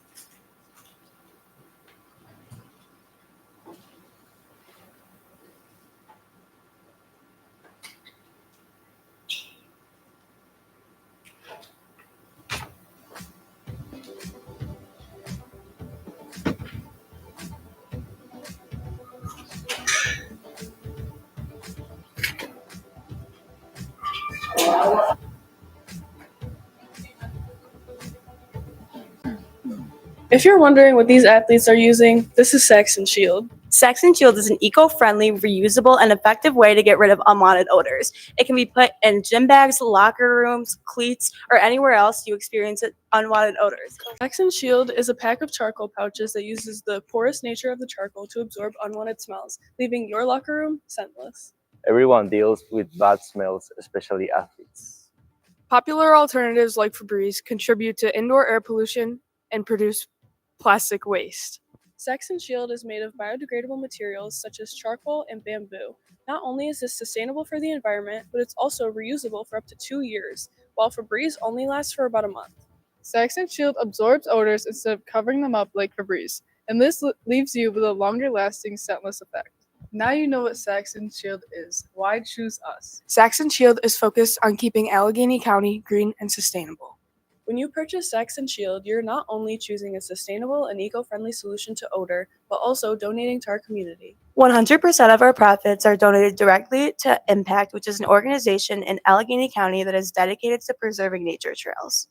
If you're wondering what these athletes are using, this is Sax and Shield. Sax and Shield is an eco-friendly, reusable, and effective way to get rid of unwanted odors. It can be put in gym bags, locker rooms, cleats, or anywhere else you experience unwanted odors. Sax and Shield is a pack of charcoal pouches that uses the porous nature of the charcoal to absorb unwanted smells, leaving your locker room scentless. Everyone deals with bad smells, especially athletes. Popular alternatives like Febreze contribute to indoor air pollution and produce plastic waste. Sax and Shield is made of biodegradable materials such as charcoal and bamboo. Not only is this sustainable for the environment, but it's also reusable for up to 2 years, while Febreze only lasts for about a month. Sax and Shield absorbs odors instead of covering them up like Febreze, and this leaves you with a longer-lasting scentless effect. Now you know what Sax and Shield is. Why choose us? Sax and Shield is focused on keeping Allegheny County green and sustainable. When you purchase Sax and Shield, you're not only choosing a sustainable and eco-friendly solution to odor, but also donating to our community. 100% of our profits are donated directly to Impact, which is an organization in Allegheny County that is dedicated to preserving nature trails.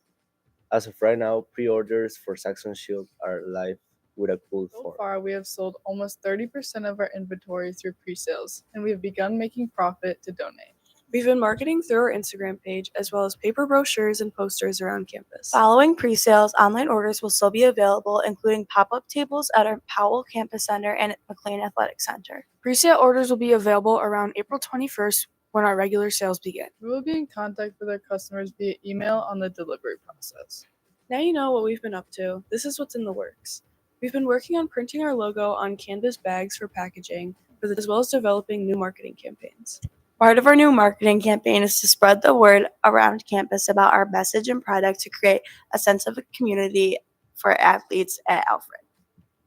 As of right now, pre-orders for Sax and Shield are live with a cool So form. far, we have sold almost 30% of our inventory through pre-sales, and we have begun making profit to donate. We've been marketing through our Instagram page, as well as paper brochures and posters around campus. Following pre-sales, online orders will still be available, including pop-up tables at our Powell Campus Center and McLean Athletic Center. Pre-sale orders will be available around April 21st when our regular sales begin. We will be in contact with our customers via email on the delivery process. Now you know what we've been up to. This is what's in the works. We've been working on printing our logo on canvas bags for packaging, as well as developing new marketing campaigns. Part of our new marketing campaign is to spread the word around campus about our message and product to create a sense of a community for athletes at Alfred.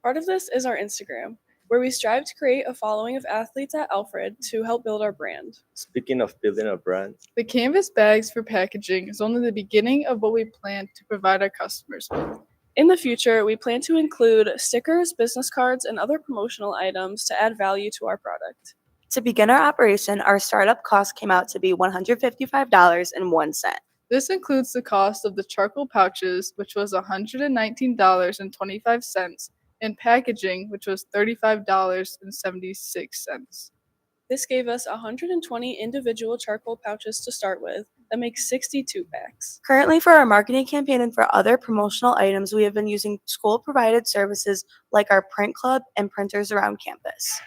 Part of this is our Instagram, where we strive to create a following of athletes at Alfred to help build our brand. Speaking of building a brand, The canvas bags for packaging is only the beginning of what we plan to provide our customers with. In the future, we plan to include stickers, business cards, and other promotional items to add value to our product. To begin our operation, our startup cost came out to be $155.01. This includes the cost of the charcoal pouches, which was $119.25, and packaging, which was $35.76. This gave us 120 individual charcoal pouches to start with. That makes 62 packs. Currently, for our marketing campaign and for other promotional items, we have been using school-provided services like our print club and printers around campus.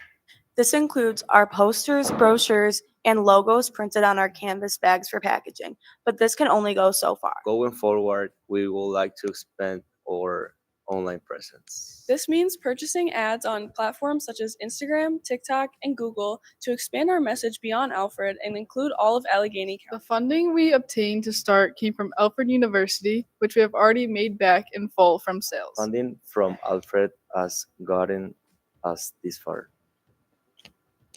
This includes our posters, brochures, and logos printed on our canvas bags for packaging, but this can only go so far. going forward, we would like to expand our online presence. This means purchasing ads on platforms such as Instagram, TikTok, and Google to expand our message beyond Alfred and include all of Allegheny County. The funding we obtained to start came from Alfred University, which we have already made back in full from sales. Funding from Alfred has gotten us this far.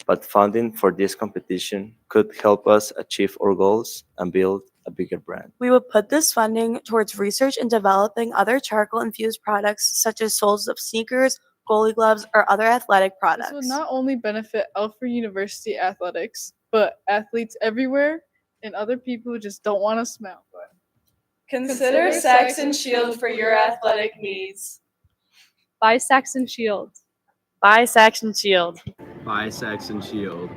But funding for this competition could help us achieve our goals and build a bigger brand. We would put this funding towards research and developing other charcoal-infused products such as soles of sneakers, goalie gloves, or other athletic products. This would not only benefit Alfred University athletics, but athletes everywhere and other people who just don't want to smell. Consider Sax and Shield for your athletic needs. Buy Sax and Shield. Buy Sax and Shield. Buy Sax and Shield.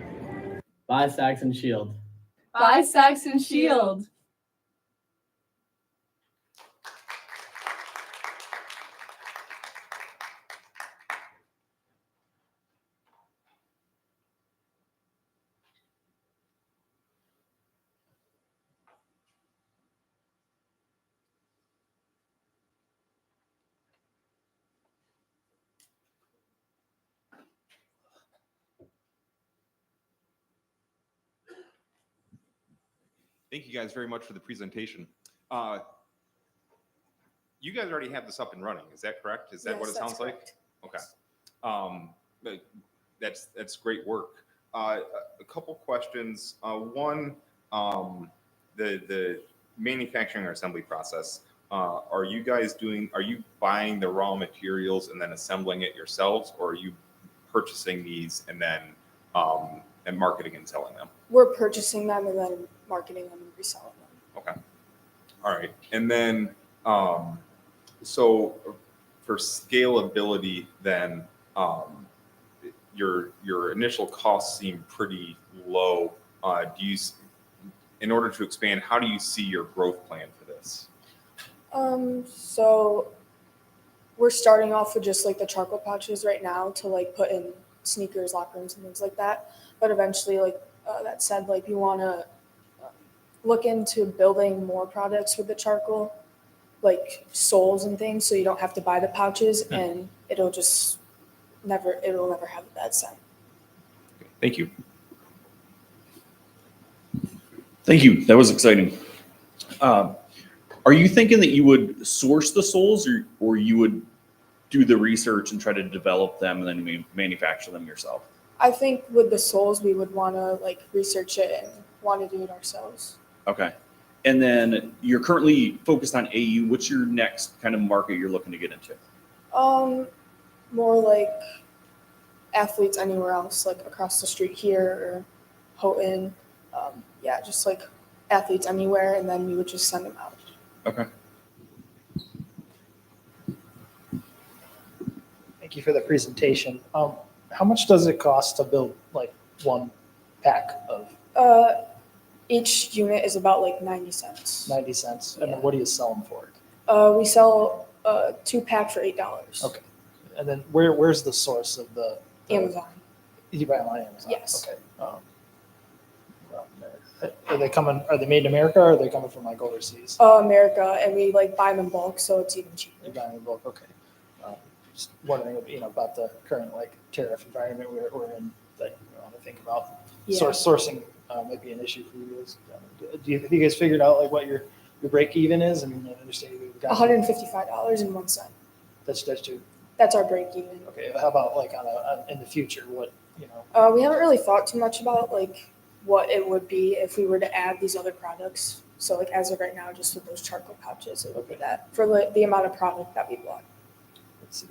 Buy Sax and Shield. Buy Sax and Shield. Thank you guys very much for the presentation. You guys already have this up and running. Is that correct? Is that what it sounds like? Okay. But that's great work. A couple questions. One, the manufacturing or assembly process. Are you buying the raw materials and then assembling it yourselves, or are you purchasing these and then and marketing and selling them? We're purchasing them and then marketing them and reselling them. Okay. All right. And then, so for scalability, then your initial costs seem pretty low. In order to expand, how do you see your growth plan for this? So we're starting off with just like the charcoal pouches right now to like put in sneakers, locker rooms, and things like that. But eventually, like that said, like we want to look into building more products with the charcoal, like soles and things, so you don't have to buy the pouches, and it'll never have a bad scent. Thank you. Thank you. That was exciting. Are you thinking that you would source the soles, or you would do the research and try to develop them and then manufacture them yourself? I think with the soles, we would want to like research it and want to do it ourselves. Okay. And then you're currently focused on AU. What's your next kind of market you're looking to get into? More like athletes anywhere else, like across the street here or Houghton. Yeah, just like athletes anywhere, and then we would just send them out. Okay. Thank you for the presentation. How much does it cost to build like one pack of? Each unit is about like 90 cents. 90 cents. And then what do you sell them for? We sell 2-pack for $8. Okay. And then where's the source of the Amazon. You buy them on Amazon? Yes. Okay. Are they made in America, or are they coming from like overseas? America, and we like buy them in bulk, so it's even cheaper. You buy them in bulk, okay. Just wondering, about the current like tariff environment we're in that we want to think about. Yeah. Sourcing might be an issue for you guys. Have you guys figured out like what your break even is? I mean, I understand you've got $155.01. That's true. That's our break even. Okay. How about like in the future? What we haven't really thought too much about like what it would be if we were to add these other products. So like as of right now, just with those charcoal pouches, it would be that for the amount of product that we bought. Let's see.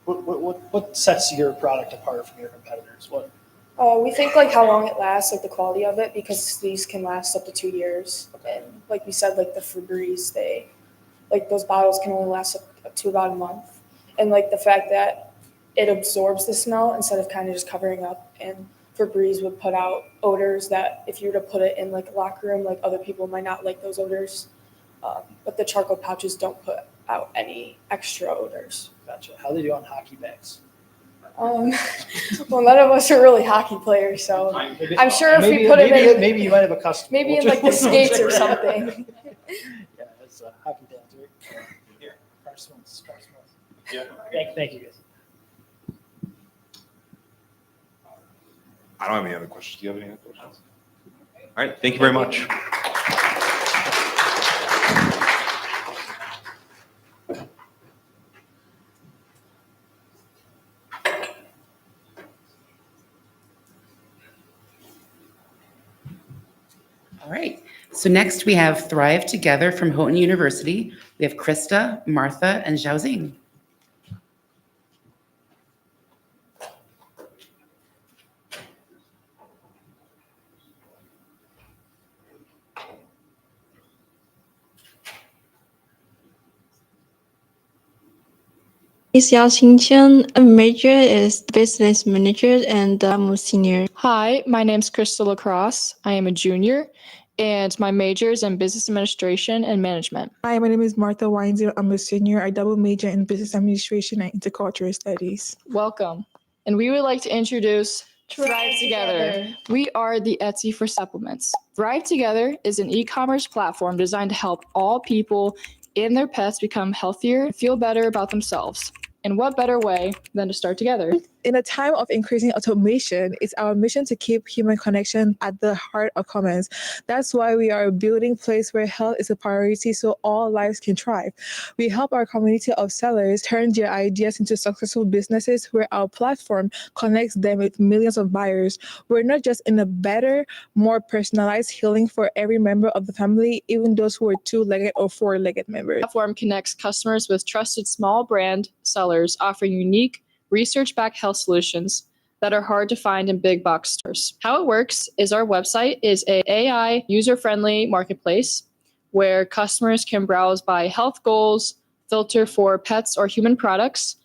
What sets your product apart from your competitors? What? We think like how long it lasts, like the quality of it, because these can last up to 2 years. And like we said, like the Febreze, those bottles can only last up to about a month. And like the fact that it absorbs the smell instead of kind of just covering up. And Febreze would put out odors that if you were to put it in like a locker room, like other people might not like those odors. But the charcoal pouches don't put out any extra odors. Gotcha. How do they do on hockey bags? Well, none of us are really hockey players, so I'm sure if we put it in, maybe you might have a customer. Maybe in like the skates or something. Yeah, that's hockey dads, right? Yeah. Parsons. Yeah. Thank you guys. I don't have any other questions. Do you have any other questions? All right. Thank you very much. All right. So next we have Thrive Together from Houghton University. We have Krista, Martha, and Xiaoxing. Xiaoxing Chen, a major is business manager and I'm a senior. Hi, my name's Crystal Lacrosse. I am a junior and my major is in business administration and management. Hi, my name is Martha Weinzel. I'm a senior. I double major in business administration and intercultural studies. Welcome. And we would like to introduce Thrive Together. We are the Etsy for supplements. Thrive Together is an e-commerce platform designed to help all people and their pets become healthier and feel better about themselves. And what better way than to start together? In a time of increasing automation, it's our mission to keep human connection at the heart of commerce. That's why we are building a place where health is a priority so all lives can thrive. We help our community of sellers turn their ideas into successful businesses where our platform connects them with millions of buyers. We're not just in a better, more personalized healing for every member of the family, even those who are two-legged or four-legged members. The platform connects customers with trusted small brand sellers offering unique, research-backed health solutions that are hard to find in big box stores. How it works is our website is a AI user-friendly marketplace where customers can browse by health goals, filter for pets or human products,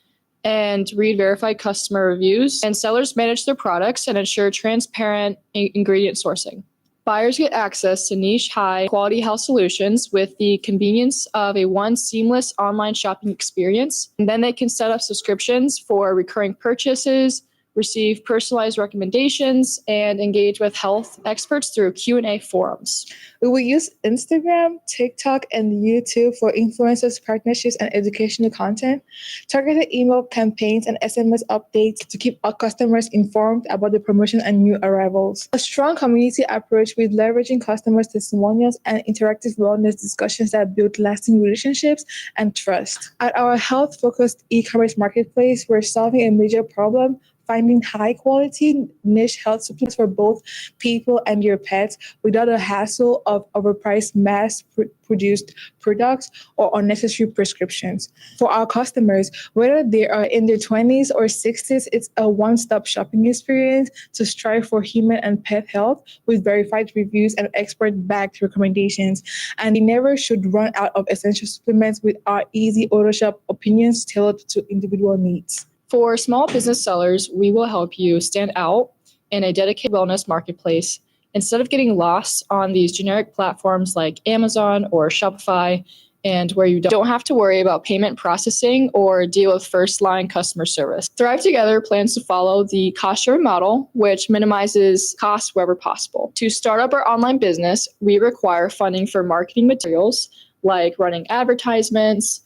and read verified customer reviews. And sellers manage their products and ensure transparent ingredient sourcing. Buyers get access to niche, high-quality health solutions with the convenience of a one seamless online shopping experience. And then they can set up subscriptions for recurring purchases, receive personalized recommendations, and engage with health experts through Q&A forums. We will use Instagram, TikTok, and YouTube for influencers, partnerships, and educational content, targeted email campaigns, and SMS updates to keep our customers informed about the promotion and new arrivals. A strong community approach with leveraging customers' testimonials and interactive wellness discussions that build lasting relationships and trust. At our health-focused e-commerce marketplace, we're solving a major problem, finding high-quality niche health supplements for both people and your pets without a hassle of overpriced mass-produced products or unnecessary prescriptions. For our customers, whether they are in their 20s or 60s, it's a one-stop shopping experience to strive for human and pet health with verified reviews and expert-backed recommendations. And we never should run out of essential supplements with our easy auto-shop opinions tailored to individual needs. For small business sellers, we will help you stand out in a dedicated wellness marketplace instead of getting lost on these generic platforms like Amazon or Shopify, and where you don't have to worry about payment processing or deal with first-line customer service. Thrive Together plans to follow the cost-sharing model, which minimizes costs wherever possible. To start up our online business, we require funding for marketing materials like running advertisements,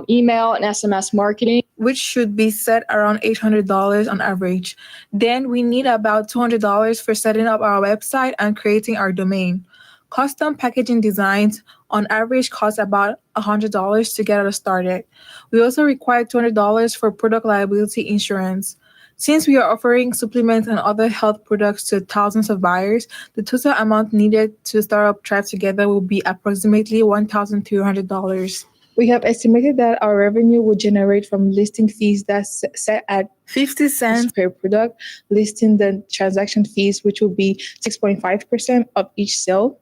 email and SMS marketing, which should be set around $800 on average. Then we need about $200 for setting up our website and creating our domain. Custom packaging designs on average cost about $100 to get us started. We also require $200 for product liability insurance. Since we are offering supplements and other health products to thousands of buyers, the total amount needed to start up Thrive Together will be approximately $1,200. We have estimated that our revenue will generate from listing fees that's set at 50 cents per product, listing the transaction fees, which will be 6.5% of each sale.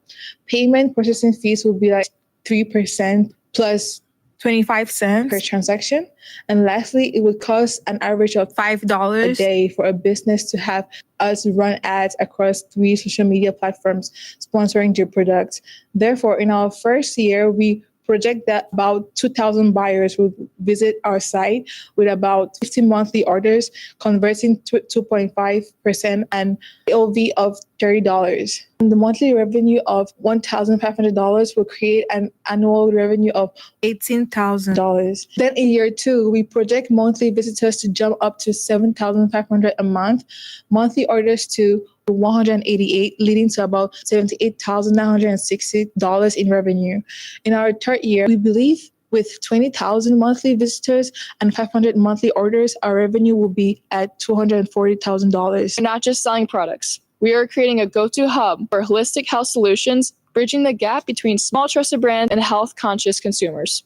Payment processing fees will be like 3% plus 25 cents per transaction. And lastly, it would cost an average of $5 a day for a business to have us run ads across 3 social media platforms sponsoring their products. Therefore, in our first year, we project that about 2,000 buyers will visit our site with about 50 monthly orders, converting to 2.5% and AOV of $30. And the monthly revenue of $1,500 will create an annual revenue of $18,000. Then in year 2, we project monthly visitors to jump up to 7,500 a month, monthly orders to 188, leading to about $78,960 in revenue. In our third year, we believe with 20,000 monthly visitors and 500 monthly orders, our revenue will be at $240,000. We're not just selling products. We are creating a go-to hub for holistic health solutions, bridging the gap between small trusted brands and health-conscious consumers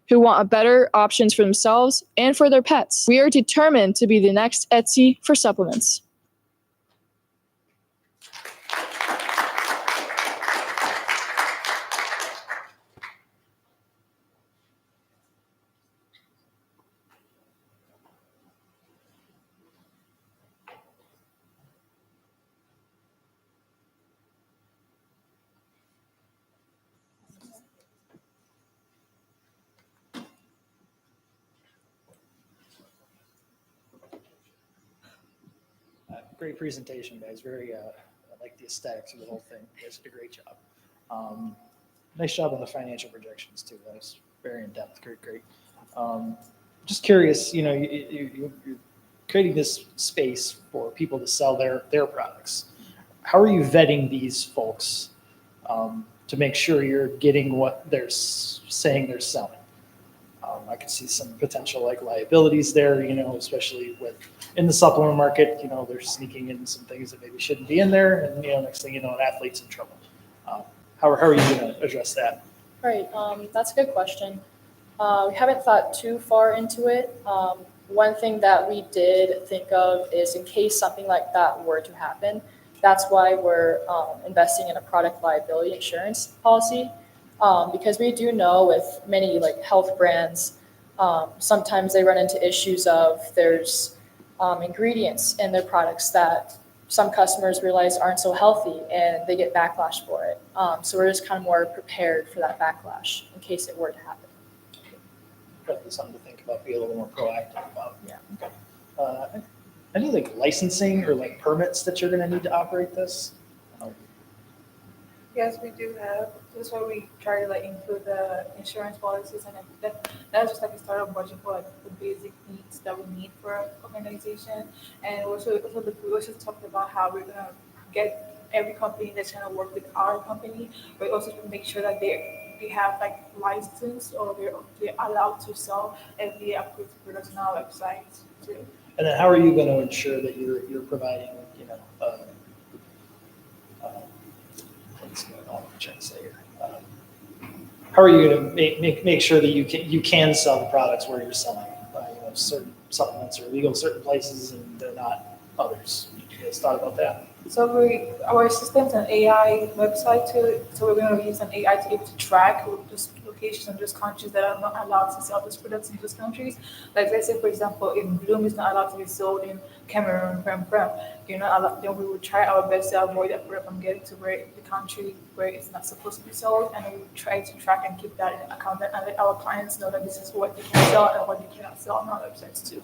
who want better options for themselves and for their pets. We are determined to be the next Etsy for supplements. Great presentation, guys. Very, I like the aesthetics of the whole thing. You guys did a great job. Nice job on the financial projections too. That was very in depth. Great. Just curious, you're creating this space for people to sell their products. How are you vetting these folks to make sure you're getting what they're saying they're selling? I could see some potential like liabilities there, especially in the supplement market, they're sneaking in some things that maybe shouldn't be in there, and next thing you know, an athlete's in trouble. How are you going to address that? Right, that's a good question. We haven't thought too far into it. One thing that we did think of is in case something like that were to happen, that's why we're investing in a product liability insurance policy, because we do know with many like health brands, sometimes they run into issues of there's ingredients in their products that some customers realize aren't so healthy and they get backlash for it. So we're just kind of more prepared for that backlash in case it were to happen. Probably something to think about, be a little more proactive about. Yeah. Okay. Any like licensing or like permits that you're going to need to operate this? Yes, we do have. That's why we try to like include the insurance policies, and that's just like a startup budget for like the basic needs that we need for an organization. And we also talked about how we're gonna get every company that's gonna work with our company, but also to make sure that they have like license or they're allowed to sell FDA approved products on our website too. And then how are you going to ensure that you're providing, what's going on? I'm trying to say here. How are you going to make sure that you can sell the products where you're selling? Certain supplements are legal in certain places and they're not others. You guys thought about that? So our system's an AI website too. So we're going to use an AI to be able to track just locations and just countries that are not allowed to sell those products in those countries. Like let's say, for example, if Bloom is not allowed to be sold in Cameroon, you're not allowed, then we will try our best to avoid that product from getting to the country where it's not supposed to be sold, and we will try to track and keep that in account and let our clients know that this is what they can sell and what they cannot sell on our websites too.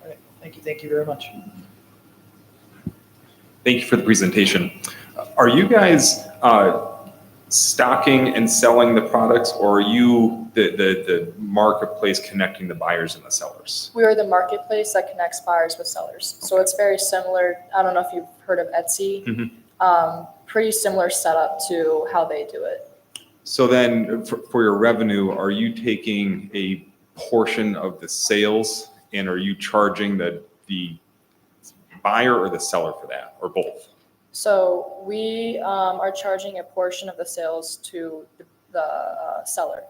All right. Thank you very much. Thank you for the presentation. Are you guys stocking and selling the products, or are you the marketplace connecting the buyers and the sellers? We are the marketplace that connects buyers with sellers. So it's very similar. I don't know if you've heard of Etsy. Mm-hmm. Pretty similar setup to how they do it. So then for your revenue, are you taking a portion of the sales and are you charging the buyer or the seller for that, or both? So we are charging a portion of the sales to the seller.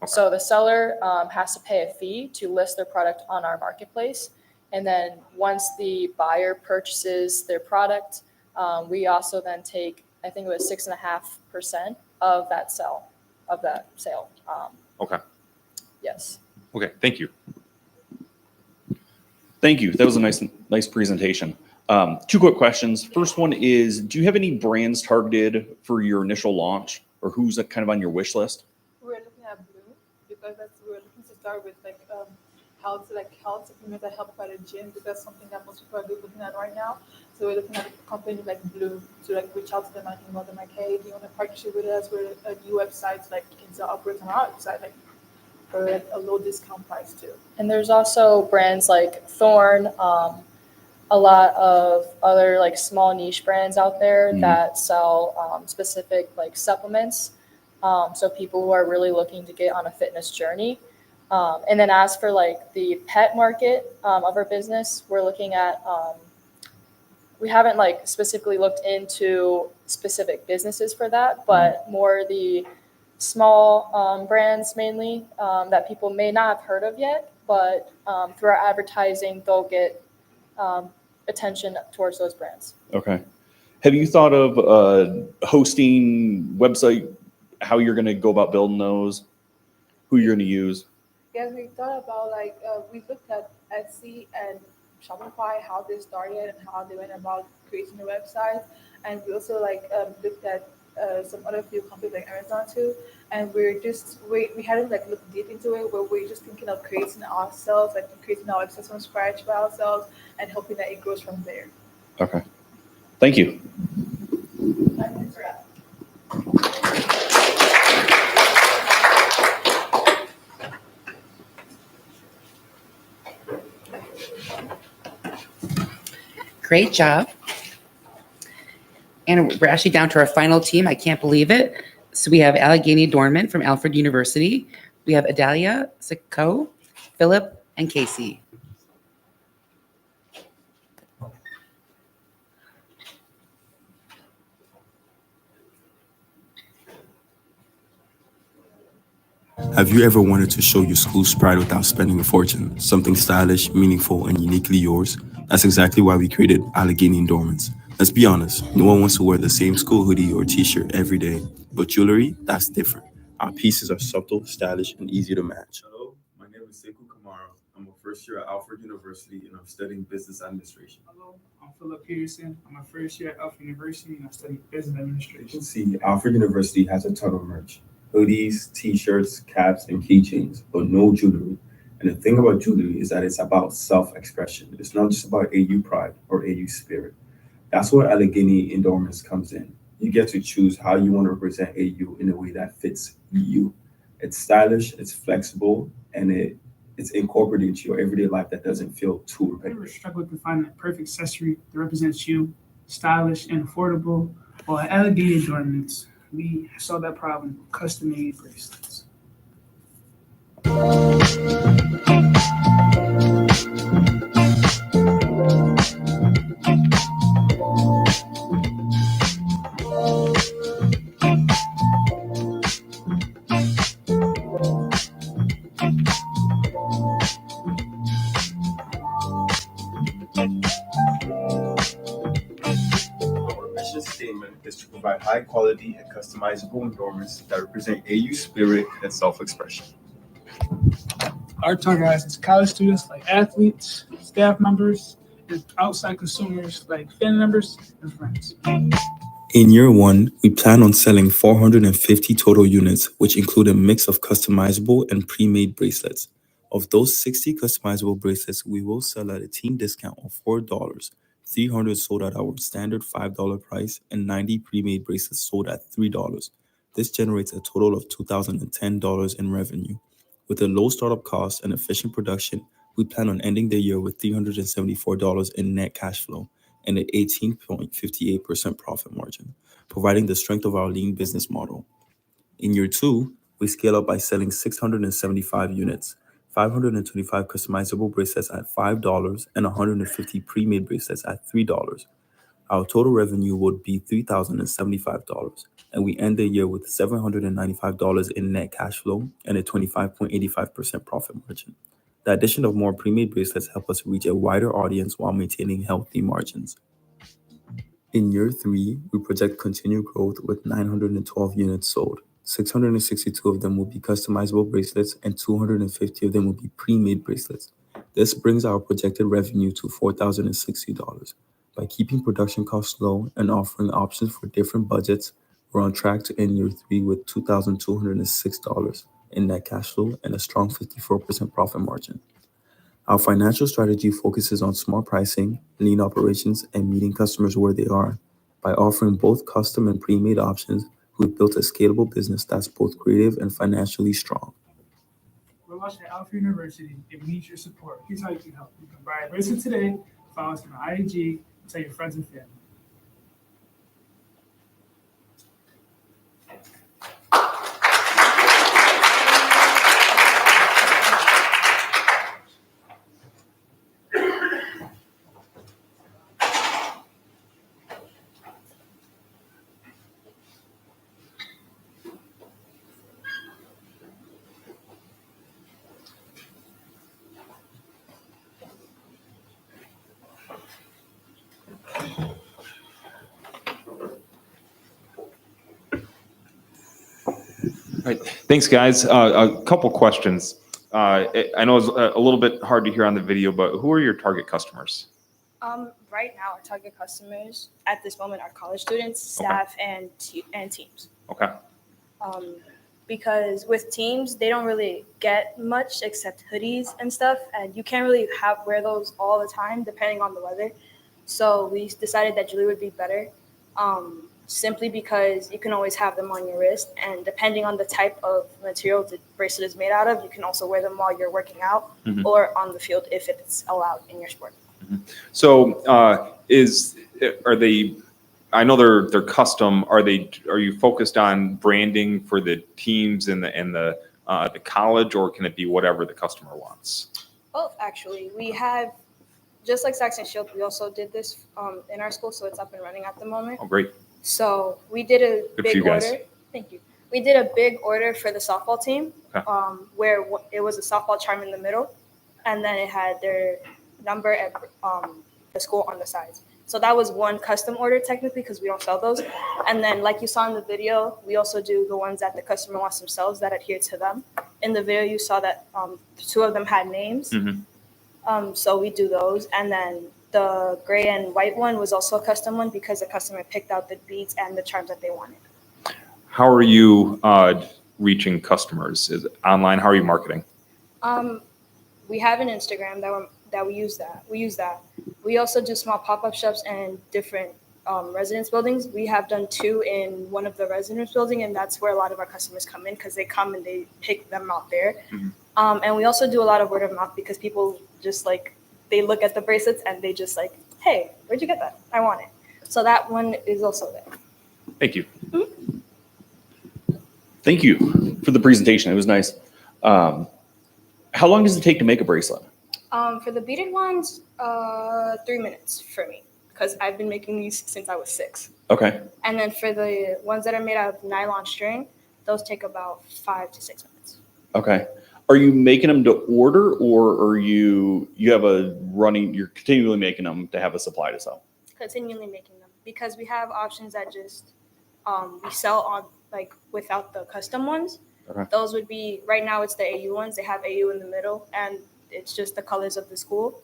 Okay. So the seller has to pay a fee to list their product on our marketplace. And then once the buyer purchases their product, we also then take, I think it was 6.5% of that sale. Okay. Yes. Okay, thank you. Thank you. That was a nice presentation. Two quick questions. First one is, do you have any brands targeted for your initial launch, or who's kind of on your wish list? We're looking at Bloom because we're looking to start with health supplements that help by the gym, because that's something that most people are looking at right now. So we're looking at a company like Bloom to reach out to them and email them like, hey, do you want to partnership with us? We're a new website you can sell upwards on our website for a low discount price too. And there's also brands like Thorn, a lot of other small niche brands out there that sell specific supplements. So people who are really looking to get on a fitness journey. And then as for the pet market of our business, we're looking at, we haven't specifically looked into specific businesses for that, but more the small brands mainly that people may not have heard of yet, but through our advertising, they'll get attention towards those brands. Okay. Have you thought of hosting website, how you're going to go about building those, who you're going to use? Yes, we thought about we looked at Etsy and Shopify, how they started and how they went about creating the website, and we also looked at some other few companies like Amazon too, and we hadn't looked deep into it, but we're just thinking of creating ourselves, creating our website from scratch by ourselves and hoping that it grows from there. Okay. Thank you. Great job. And we're actually down to our final team. I can't believe it. So we have Allegheny Adornment from Alfred University. We have Adalia, Siko, Philip, and Casey. Have you ever wanted to show your school's pride without spending a fortune? Something stylish, meaningful, and uniquely yours? That's exactly why we created Allegheny Adornments. Let's be honest, no one wants to wear the same school hoodie or t-shirt every day. But jewelry, that's different. Our pieces are subtle, stylish, and easy to match. Hello, my name is Sekou Kamara. I'm a first year at Alfred University and I'm studying business administration. Hello, I'm Philip Peterson. I'm a first year at Alfred University and I'm studying business administration. See, Alfred University has a ton of merch. Hoodies, t-shirts, caps, and keychains, but no jewelry. And the thing about jewelry is that it's about self-expression. It's not just about AU pride or AU spirit. That's where Allegheny Adornments comes in. You get to choose how you want to represent AU in a way that fits you. It's stylish, it's flexible, and it's incorporated into your everyday life that doesn't feel too If you ever repetitive. struggled to find that perfect accessory that represents you, stylish and affordable, well, at Allegheny Adornments, we solve that problem with custom-made bracelets. Our mission statement is to provide high quality and customizable adornments that represent AU spirit and self-expression. Our target audience is college students like athletes, staff members, and outside consumers like family members and friends. In year one, we plan on selling 450 total units, which include a mix of customizable and pre-made bracelets. Of those 60 customizable bracelets, we will sell at a team discount of $4, 300 sold at our standard $5 price, and 90 pre-made bracelets sold at $3. This generates a total of $2,010 in revenue. With a low startup cost and efficient production, we plan on ending the year with $374 in net cash flow and an 18.58% profit margin, providing the strength of our lean business model. In year two, we scale up by selling 675 units, 525 customizable bracelets at $5, and 150 pre-made bracelets at $3. Our total revenue would be $3,075, and we end the year with $795 in net cash flow and a 25.85% profit margin. The addition of more pre-made bracelets help us reach a wider audience while maintaining healthy margins. In year three, we project continued growth with 912 units sold. 662 of them will be customizable bracelets and 250 of them will be pre-made bracelets. This brings our projected revenue to $4,060. By keeping production costs low and offering options for different budgets, we're on track to end year three with $2,206 in net cash flow and a strong 54% profit margin. Our financial strategy focuses on smart pricing, lean operations, and meeting customers where they are. By offering both custom and pre-made options, we've built a scalable business that's both creative and financially strong. We're launching at Alfred University. It needs your support. Here's how you can help. You can buy a bracelet today, follow us on IG, and tell your friends and family. All right, thanks, guys. A couple questions. I know it's a little bit hard to hear on the video, but who are your target customers? Right now, our target customers at this moment are college students, staff, and teams. Okay. Because with teams, they don't really get much except hoodies and stuff, and you can't really wear those all the time depending on the weather. So we decided that jewelry would be better, simply because you can always have them on your wrist, and depending on the type of material the bracelet is made out of, you can also wear them while you're working out or on the field if it's allowed in your sport. So are they? I know they're custom. Are you focused on branding for the teams and the college, or can it be whatever the customer wants? Both, actually. We have, just like Sax and Shield, we also did this in our school, so it's up and running at the moment. Oh, great. So we did a Good for big you guys. order. Thank you. We did a big order for the softball team, Okay. where it was a softball charm in the middle, and then it had their number and the school on the sides. So that was one custom order technically because we don't sell those. And then like you saw in the video, we also do the ones that the customer wants themselves that adhere to them. In the video, you saw that two of them had names. So we do those. And then the gray and white one was also a custom one because the customer picked out the beads and the charms that they wanted. How are you reaching customers? Is it online? How are you marketing? We have an Instagram that we use that. We also do small pop-up shops and different residence buildings. We have done 2 in one of the residence building, and that's where a lot of our customers come in because they come and they pick them out there. And we also do a lot of word of mouth because people just they look at the bracelets and they just hey, where'd you get that? I want it. So that one is also there. Thank you. Thank you for the presentation. It was nice. How long does it take to make a bracelet? For the beaded ones, 3 minutes for me because I've been making these since I was 6. Okay. And then for the ones that are made out of nylon string, those take about 5 to 6 minutes. Okay. Are you making them to order, or are you're continually making them to have a supply to sell? Continually making them because we have options that just we sell on without the custom ones. Okay. Those would be right now it's the AU ones. They have AU in the middle and it's just the colors of the school.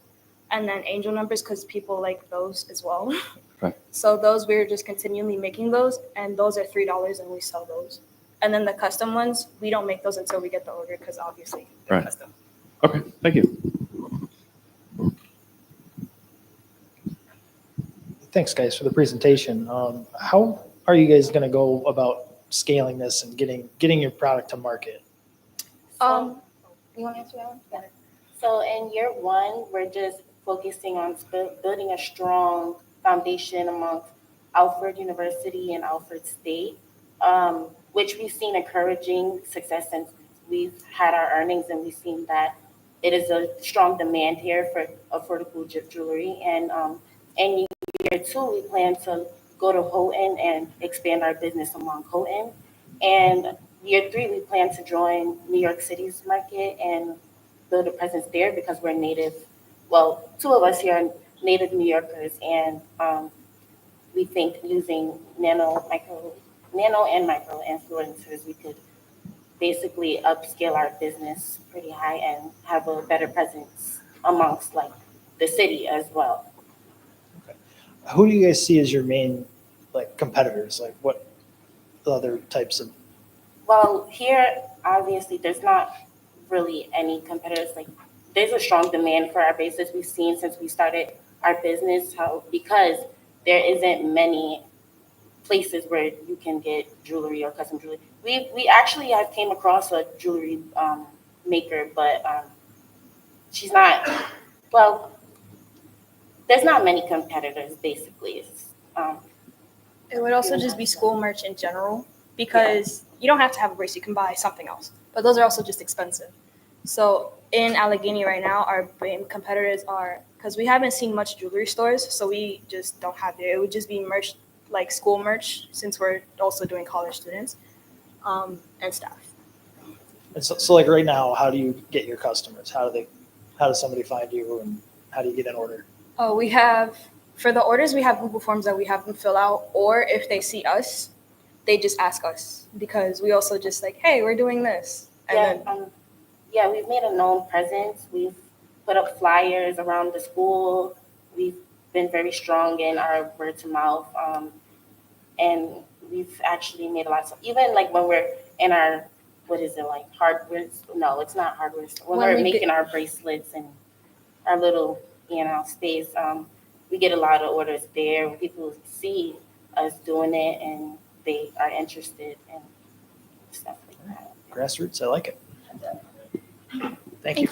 And then angel numbers because people like those as well. Okay. So those we're just continually making those, and those are $3 and we sell those. And then the custom ones, we don't make those until we get the order because obviously they're Right. custom. Okay. Thank you. Thanks, guys, for the presentation. How are you guys going to go about scaling this and getting your product to market? You want to answer that one? Yeah. So in year 1, we're just focusing on building a strong foundation amongst Alfred University and Alfred State, which we've seen encouraging success since we've had our earnings, and we've seen that it is a strong demand here for affordable jewelry. And in year 2, we plan to go to Houghton and expand our business among Houghton. And year 3, we plan to join New York City's market and build a presence there because we're native. Well, 2 of us here are native New Yorkers, and we think using nano and micro influencers, we could basically upscale our business pretty high and have a better presence amongst the city as well. Who do you guys see as your main competitors? What other types of? Well, here obviously there's not really any competitors. There's a strong demand for our bracelets. We've seen since we started our business because there isn't many places where you can get jewelry or custom jewelry. We actually have came across a jewelry maker, but she's not. Well, there's not many competitors basically. It would also just be school merch in general because you don't have to have a bracelet. You can buy something else, but those are also just expensive. So in Allegheny right now, our main competitors are, because we haven't seen much jewelry stores, so we just don't have it. It would just be merch, like school merch, since we're also doing college students and staff. And so right now, how do you get your customers? How does somebody find you, and how do you get an order? Oh, for the orders, we have Google Forms that we have them fill out, or if they see us, they just ask us because we also just hey, we're doing this. And we've made a known presence. We've put up flyers around the school. We've been very strong in our word to mouth. And we've actually made a lot of, even when we're in our, hardware? No, it's not hardware. When we're making our bracelets and our little, stays, we get a lot of orders there. People see us doing it and they are interested and stuff like that. Grassroots, I like it. Thank you.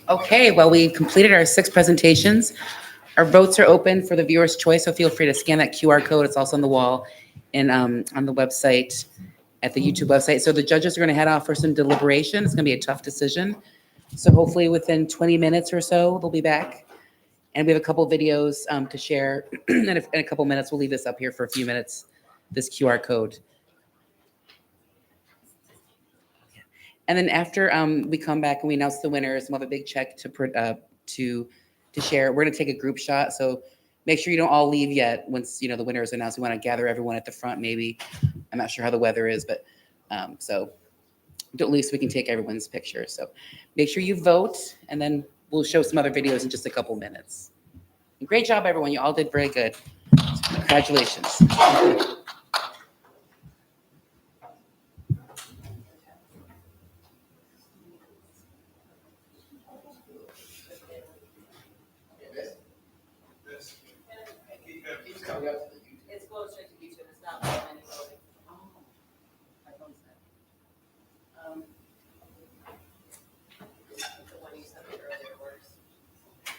Okay, well, we've completed our 6 presentations. Our votes are open for the viewer's choice, so feel free to scan that QR code. It's also on the wall and on the website, at the YouTube website. So the judges are going to head off for some deliberation. It's going to be a tough decision. So hopefully within 20 minutes or so, they'll be back. And we have a couple videos to share. And in a couple minutes, we'll leave this up here for a few minutes, this QR code. And then after we come back and we announce the winners, we'll have a big check to share. We're gonna take a group shot, so make sure you don't all leave yet. Once the winner is announced, we want to gather everyone at the front. Maybe I'm not sure how the weather is, but so don't leave so we can take everyone's picture. So make sure you vote, and then we'll show some other videos in just a couple minutes. And great job, everyone! You all did very good. Congratulations. It's closer to YouTube. It's not that many voting. My phone's dead. The one you sent me earlier works. I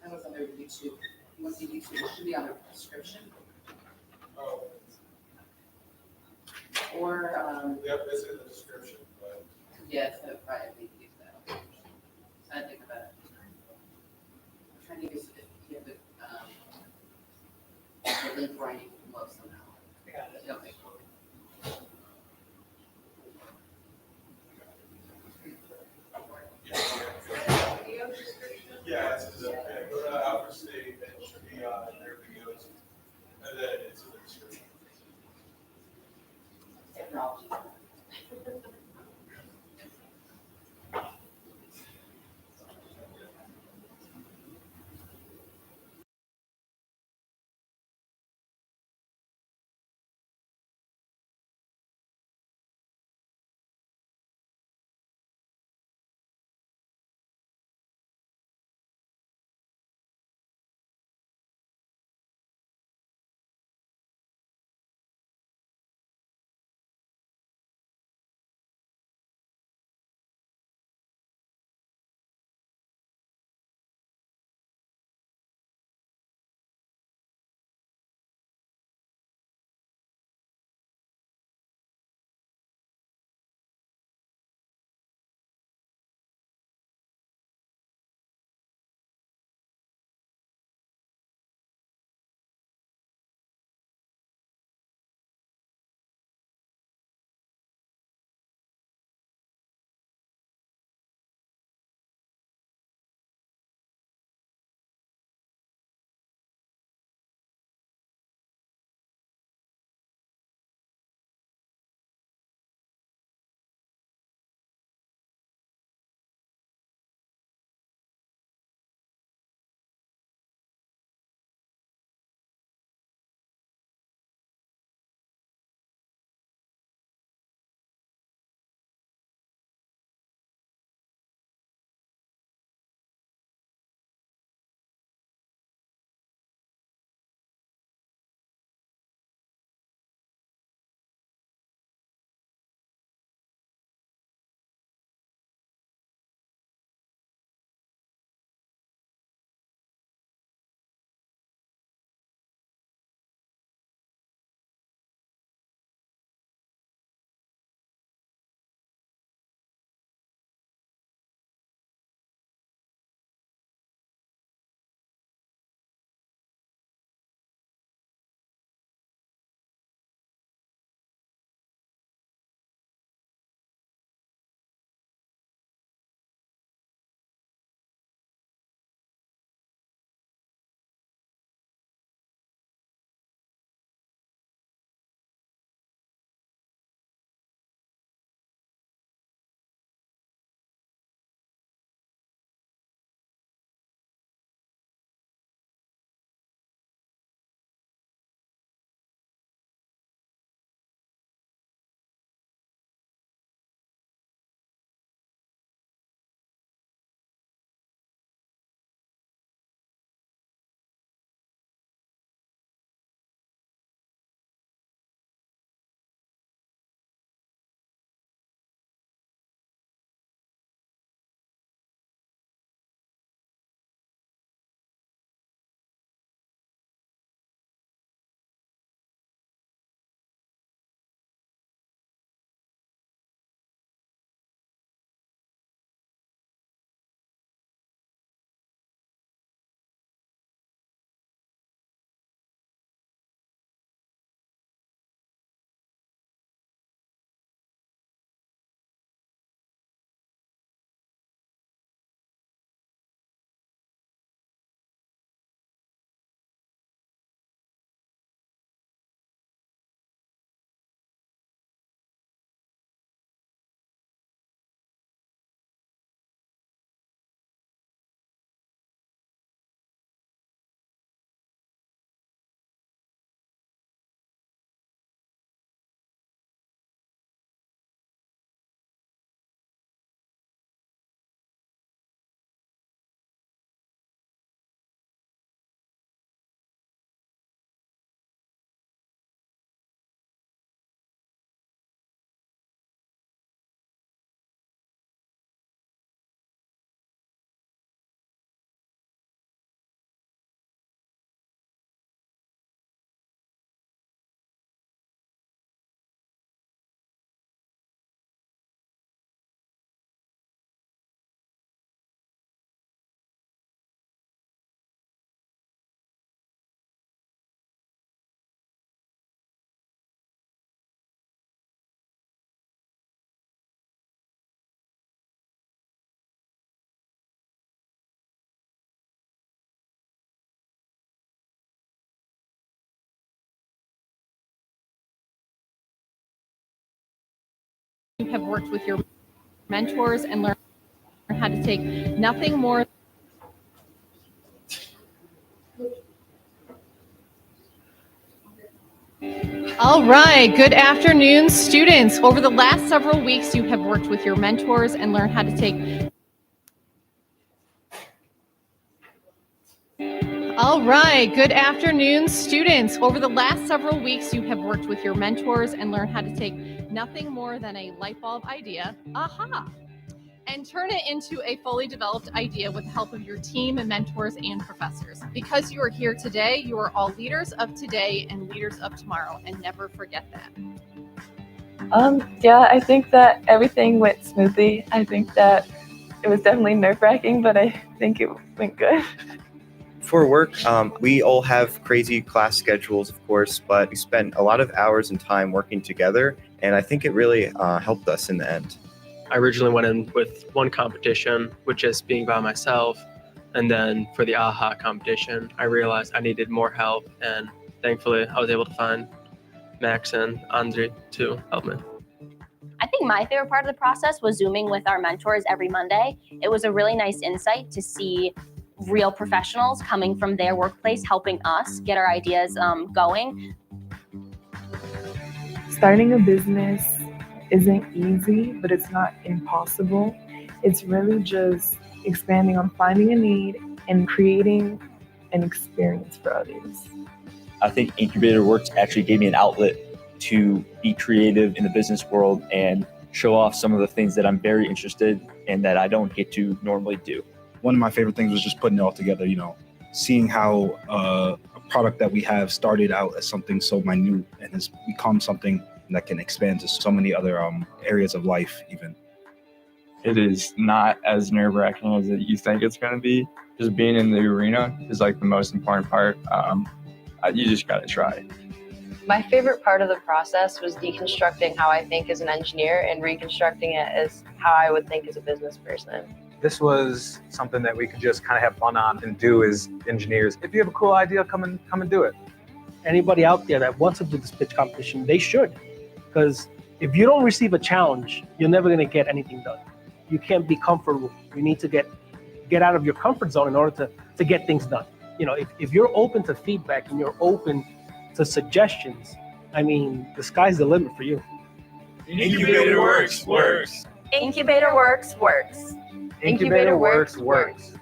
thought it was under YouTube. You want to see YouTube? It should be on the description. Oh. Or Yep, it's in the description, but. yeah, it's gonna probably use that. I think about it. I'm trying to use it if you have the link writing below somehow. I got it. Okay. Yeah, it's go to Alfred State, and it should be on their videos, and then it's in the description. Technology. you have worked with your mentors and learned how to take nothing more. All right, good afternoon, students. Over the last several weeks, you have worked with your mentors and learned how to take. All right, good afternoon, students. Over the last several weeks, you have worked with your mentors and learned how to take nothing more than a light bulb idea, aha, and turn it into a fully developed idea with the help of your team and mentors and professors. Because you are here today, you are all leaders of today and leaders of tomorrow, and never forget that. Yeah, I think that everything went smoothly. I think that it was definitely nerve-wracking, but I think it went good. For work, we all have crazy class schedules, of course, but we spent a lot of hours and time working together, and I think it really helped us in the end. I originally went in with one competition, with just being by myself, and then for the AHA competition, I realized I needed more help, and thankfully I was able to find Max and Andre to help me. I think my favorite part of the process was Zooming with our mentors every Monday. It was a really nice insight to see real professionals coming from their workplace helping us get our ideas going. Starting a business isn't easy, but it's not impossible. It's really just expanding on finding a need and creating an experience for others. I think Incubator Works actually gave me an outlet to be creative in the business world and show off some of the things that I'm very interested in that I don't get to normally do. One of my favorite things was just putting it all together, seeing how a product that we have started out as something so minute and has become something that can expand to so many other areas of life even. It is not as nerve-wracking as you think it's going to be. Just being in the arena is like the most important part. You just got to try. My favorite part of the process was deconstructing how I think as an engineer and reconstructing it as how I would think as a business person. This was something that we could just kind of have fun on and do as engineers. If you have a cool idea, come and do it. Anybody out there that wants to do this pitch competition, they should. Because if you don't receive a challenge, you're never going to get anything done. You can't be comfortable. You need to get out of your comfort zone in order to get things done. If you're open to feedback and you're open to suggestions, the sky's the limit for you. Incubator Works works. Incubator Works works. Incubator Works works.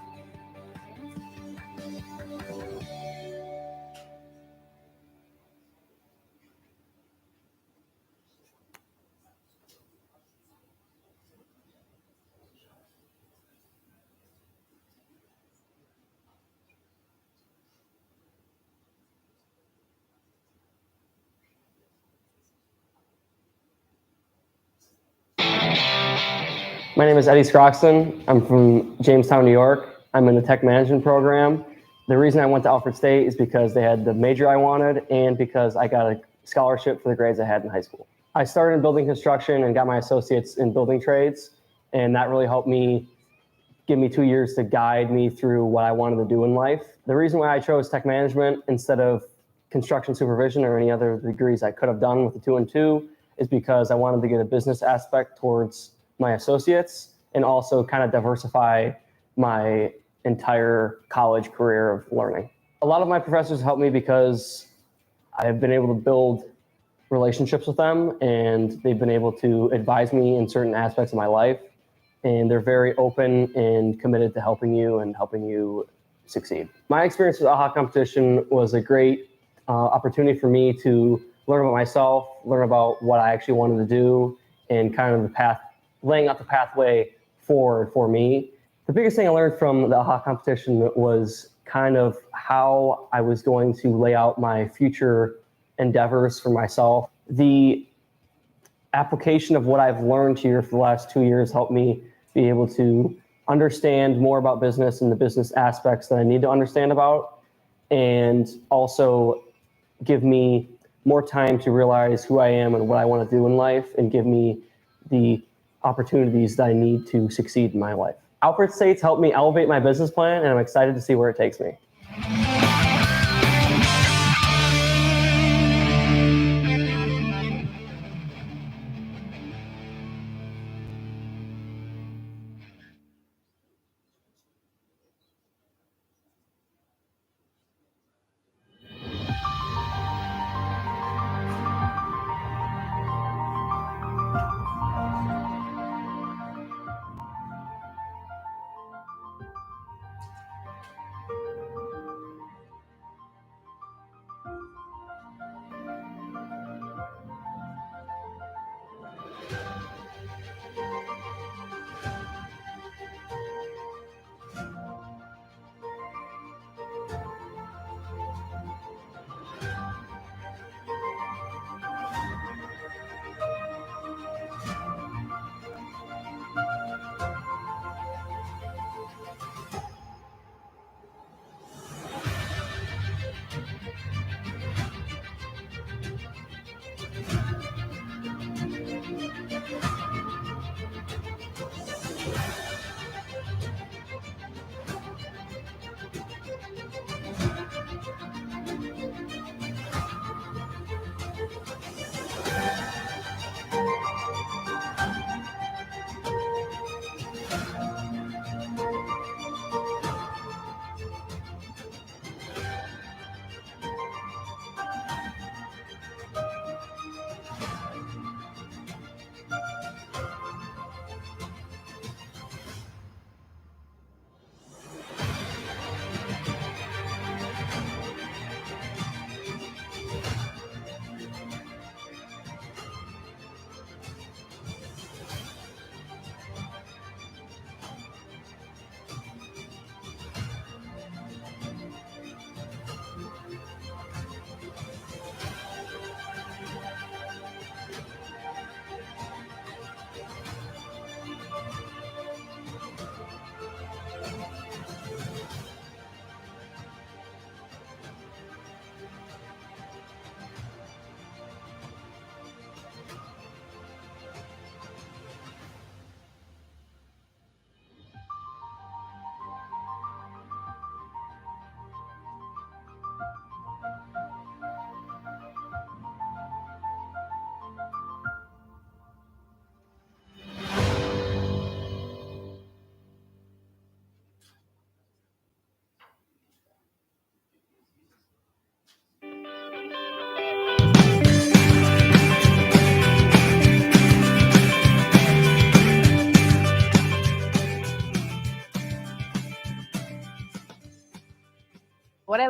My name is Eddie Scroxton. I'm from Jamestown, New York. I'm in the tech management program. The reason I went to Alfred State is because they had the major I wanted and because I got a scholarship for the grades I had in high school. I started in building construction and got my associates in building trades, and that really helped me give me 2 years to guide me through what I wanted to do in life. The reason why I chose tech management instead of construction supervision or any other degrees I could have done with the 2 and 2 is because I wanted to get a business aspect towards my associates and also kind of diversify my entire college career of learning. A lot of my professors helped me because I've been able to build relationships with them and they've been able to advise me in certain aspects of my life. And they're very open and committed to helping you and helping you succeed. My experience with AHA competition was a great opportunity for me to learn about myself, learn about what I actually wanted to do, and kind of the path, laying out the pathway forward for me. The biggest thing I learned from the AHA competition was kind of how I was going to lay out my future endeavors for myself. The application of what I've learned here for the last 2 years helped me be able to understand more about business and the business aspects that I need to understand about, and also give me more time to realize who I am and what I want to do in life, and give me the opportunities that I need to succeed in my life. Alfred State's helped me elevate my business plan, and I'm excited to see where it takes me.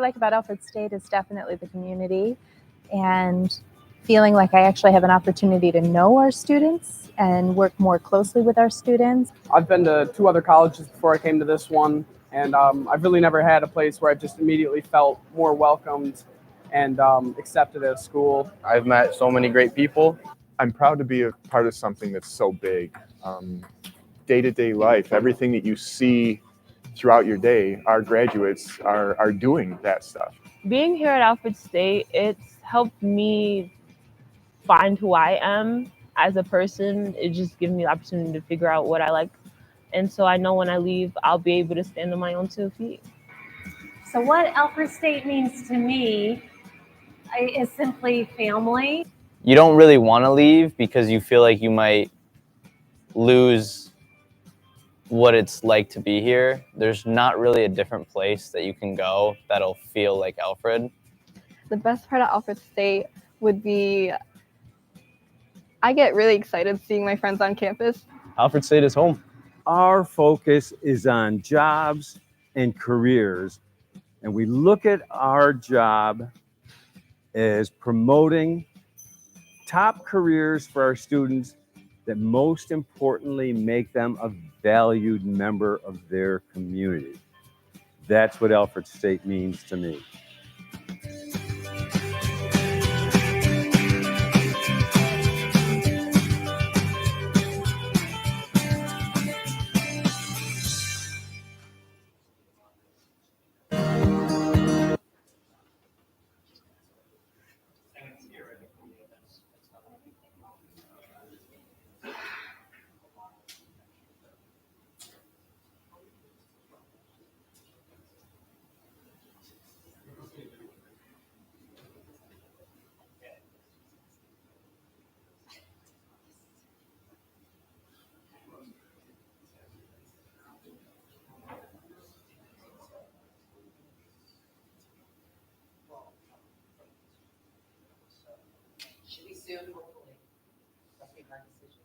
like about Alfred State is definitely the community and feeling like I actually have an opportunity to know our students and work more closely with our students. I've been to 2 other colleges before I came to this one, and I've really never had a place where I've just immediately felt more welcomed and accepted at school. I've met so many great people. I'm proud to be a part of something that's so big. Day-to-day life, everything that you see throughout your day, our graduates are doing that stuff. Being here at Alfred State, it's helped me find who I am as a person. It just gives me the opportunity to figure out what I like. And so I know when I leave, I'll be able to stand on my own 2 feet. So what Alfred State means to me is simply family. You don't really want to leave because you feel like you might lose what it's like to be here. There's not really a different place that you can go that'll feel like Alfred. The best part of Alfred State would be I get really excited seeing my friends on campus. Alfred State is home. Our focus is on jobs and careers, and we look at our job as promoting top careers for our students that most importantly make them a valued member of their community. That's what Alfred State means to me. Should be soon, hopefully. That'll be my decision.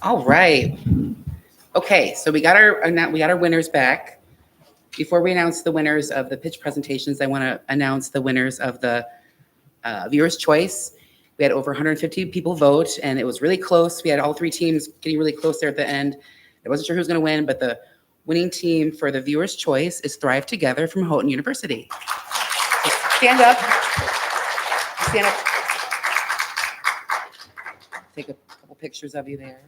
All right. Okay, so we got our winners back. Before we announce the winners of the pitch presentations, I want to announce the winners of the viewer's choice. We had over 150 people vote, and it was really close. We had all three teams getting really close there at the end. I wasn't sure who was going to win, but the winning team for the viewer's choice is Thrive Together from Houghton University. So stand up. Stand up. Take a couple pictures of you there.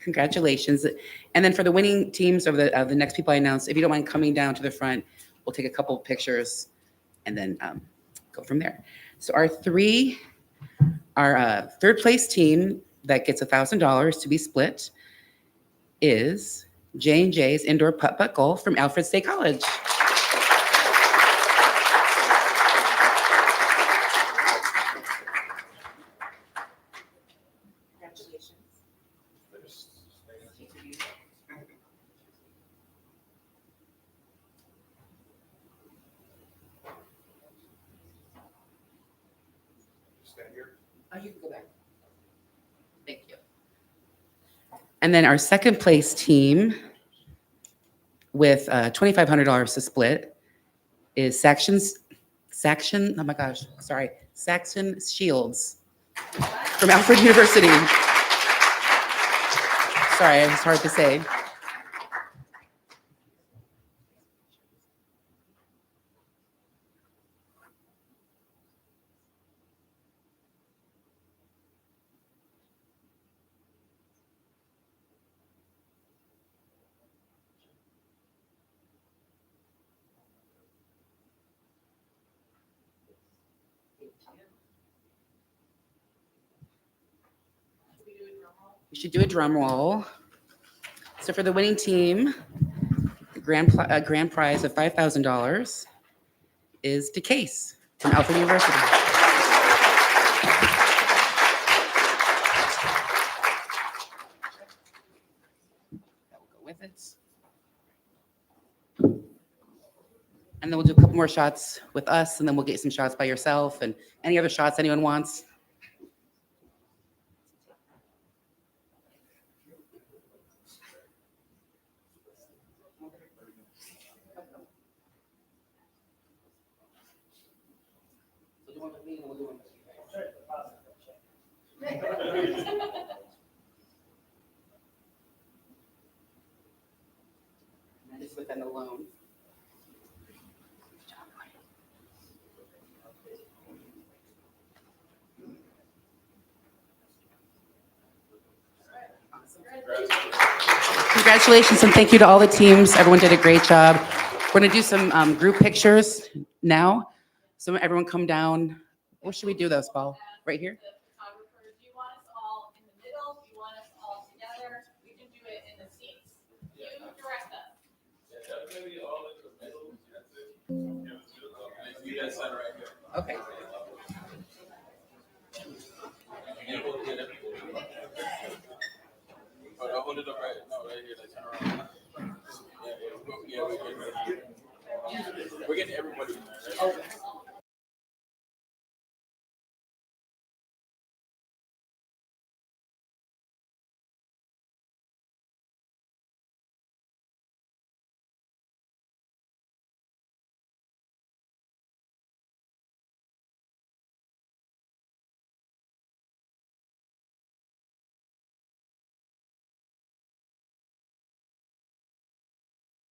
Congratulations. And then for the winning teams of the next people I announced, if you don't mind coming down to the front, we'll take a couple pictures and then go from there. So our third place team that gets $1,000 to be split is J&J's Indoor Putt-Putt Golf from Alfred State College. Oh, you can go back. Thank you. And then our second place team with $2,500 to split is Sax and Shields from Alfred University. Sorry, it's hard to say. We should do a drum roll. So for the winning team, the grand prize of $5,000 is Decayse from Alfred University. That will go with it. And then we'll do a couple more shots with us, and then we'll get some shots by yourself and any other shots anyone wants. And just with them alone. Congratulations and thank you to all the teams. Everyone did a great job. We're going to do some group pictures now. So everyone come down. Where should we do those, Paul? Right here? Okay. Hold it up right. No, right here. Like, turn around. Yeah, we're getting everybody in there. Right?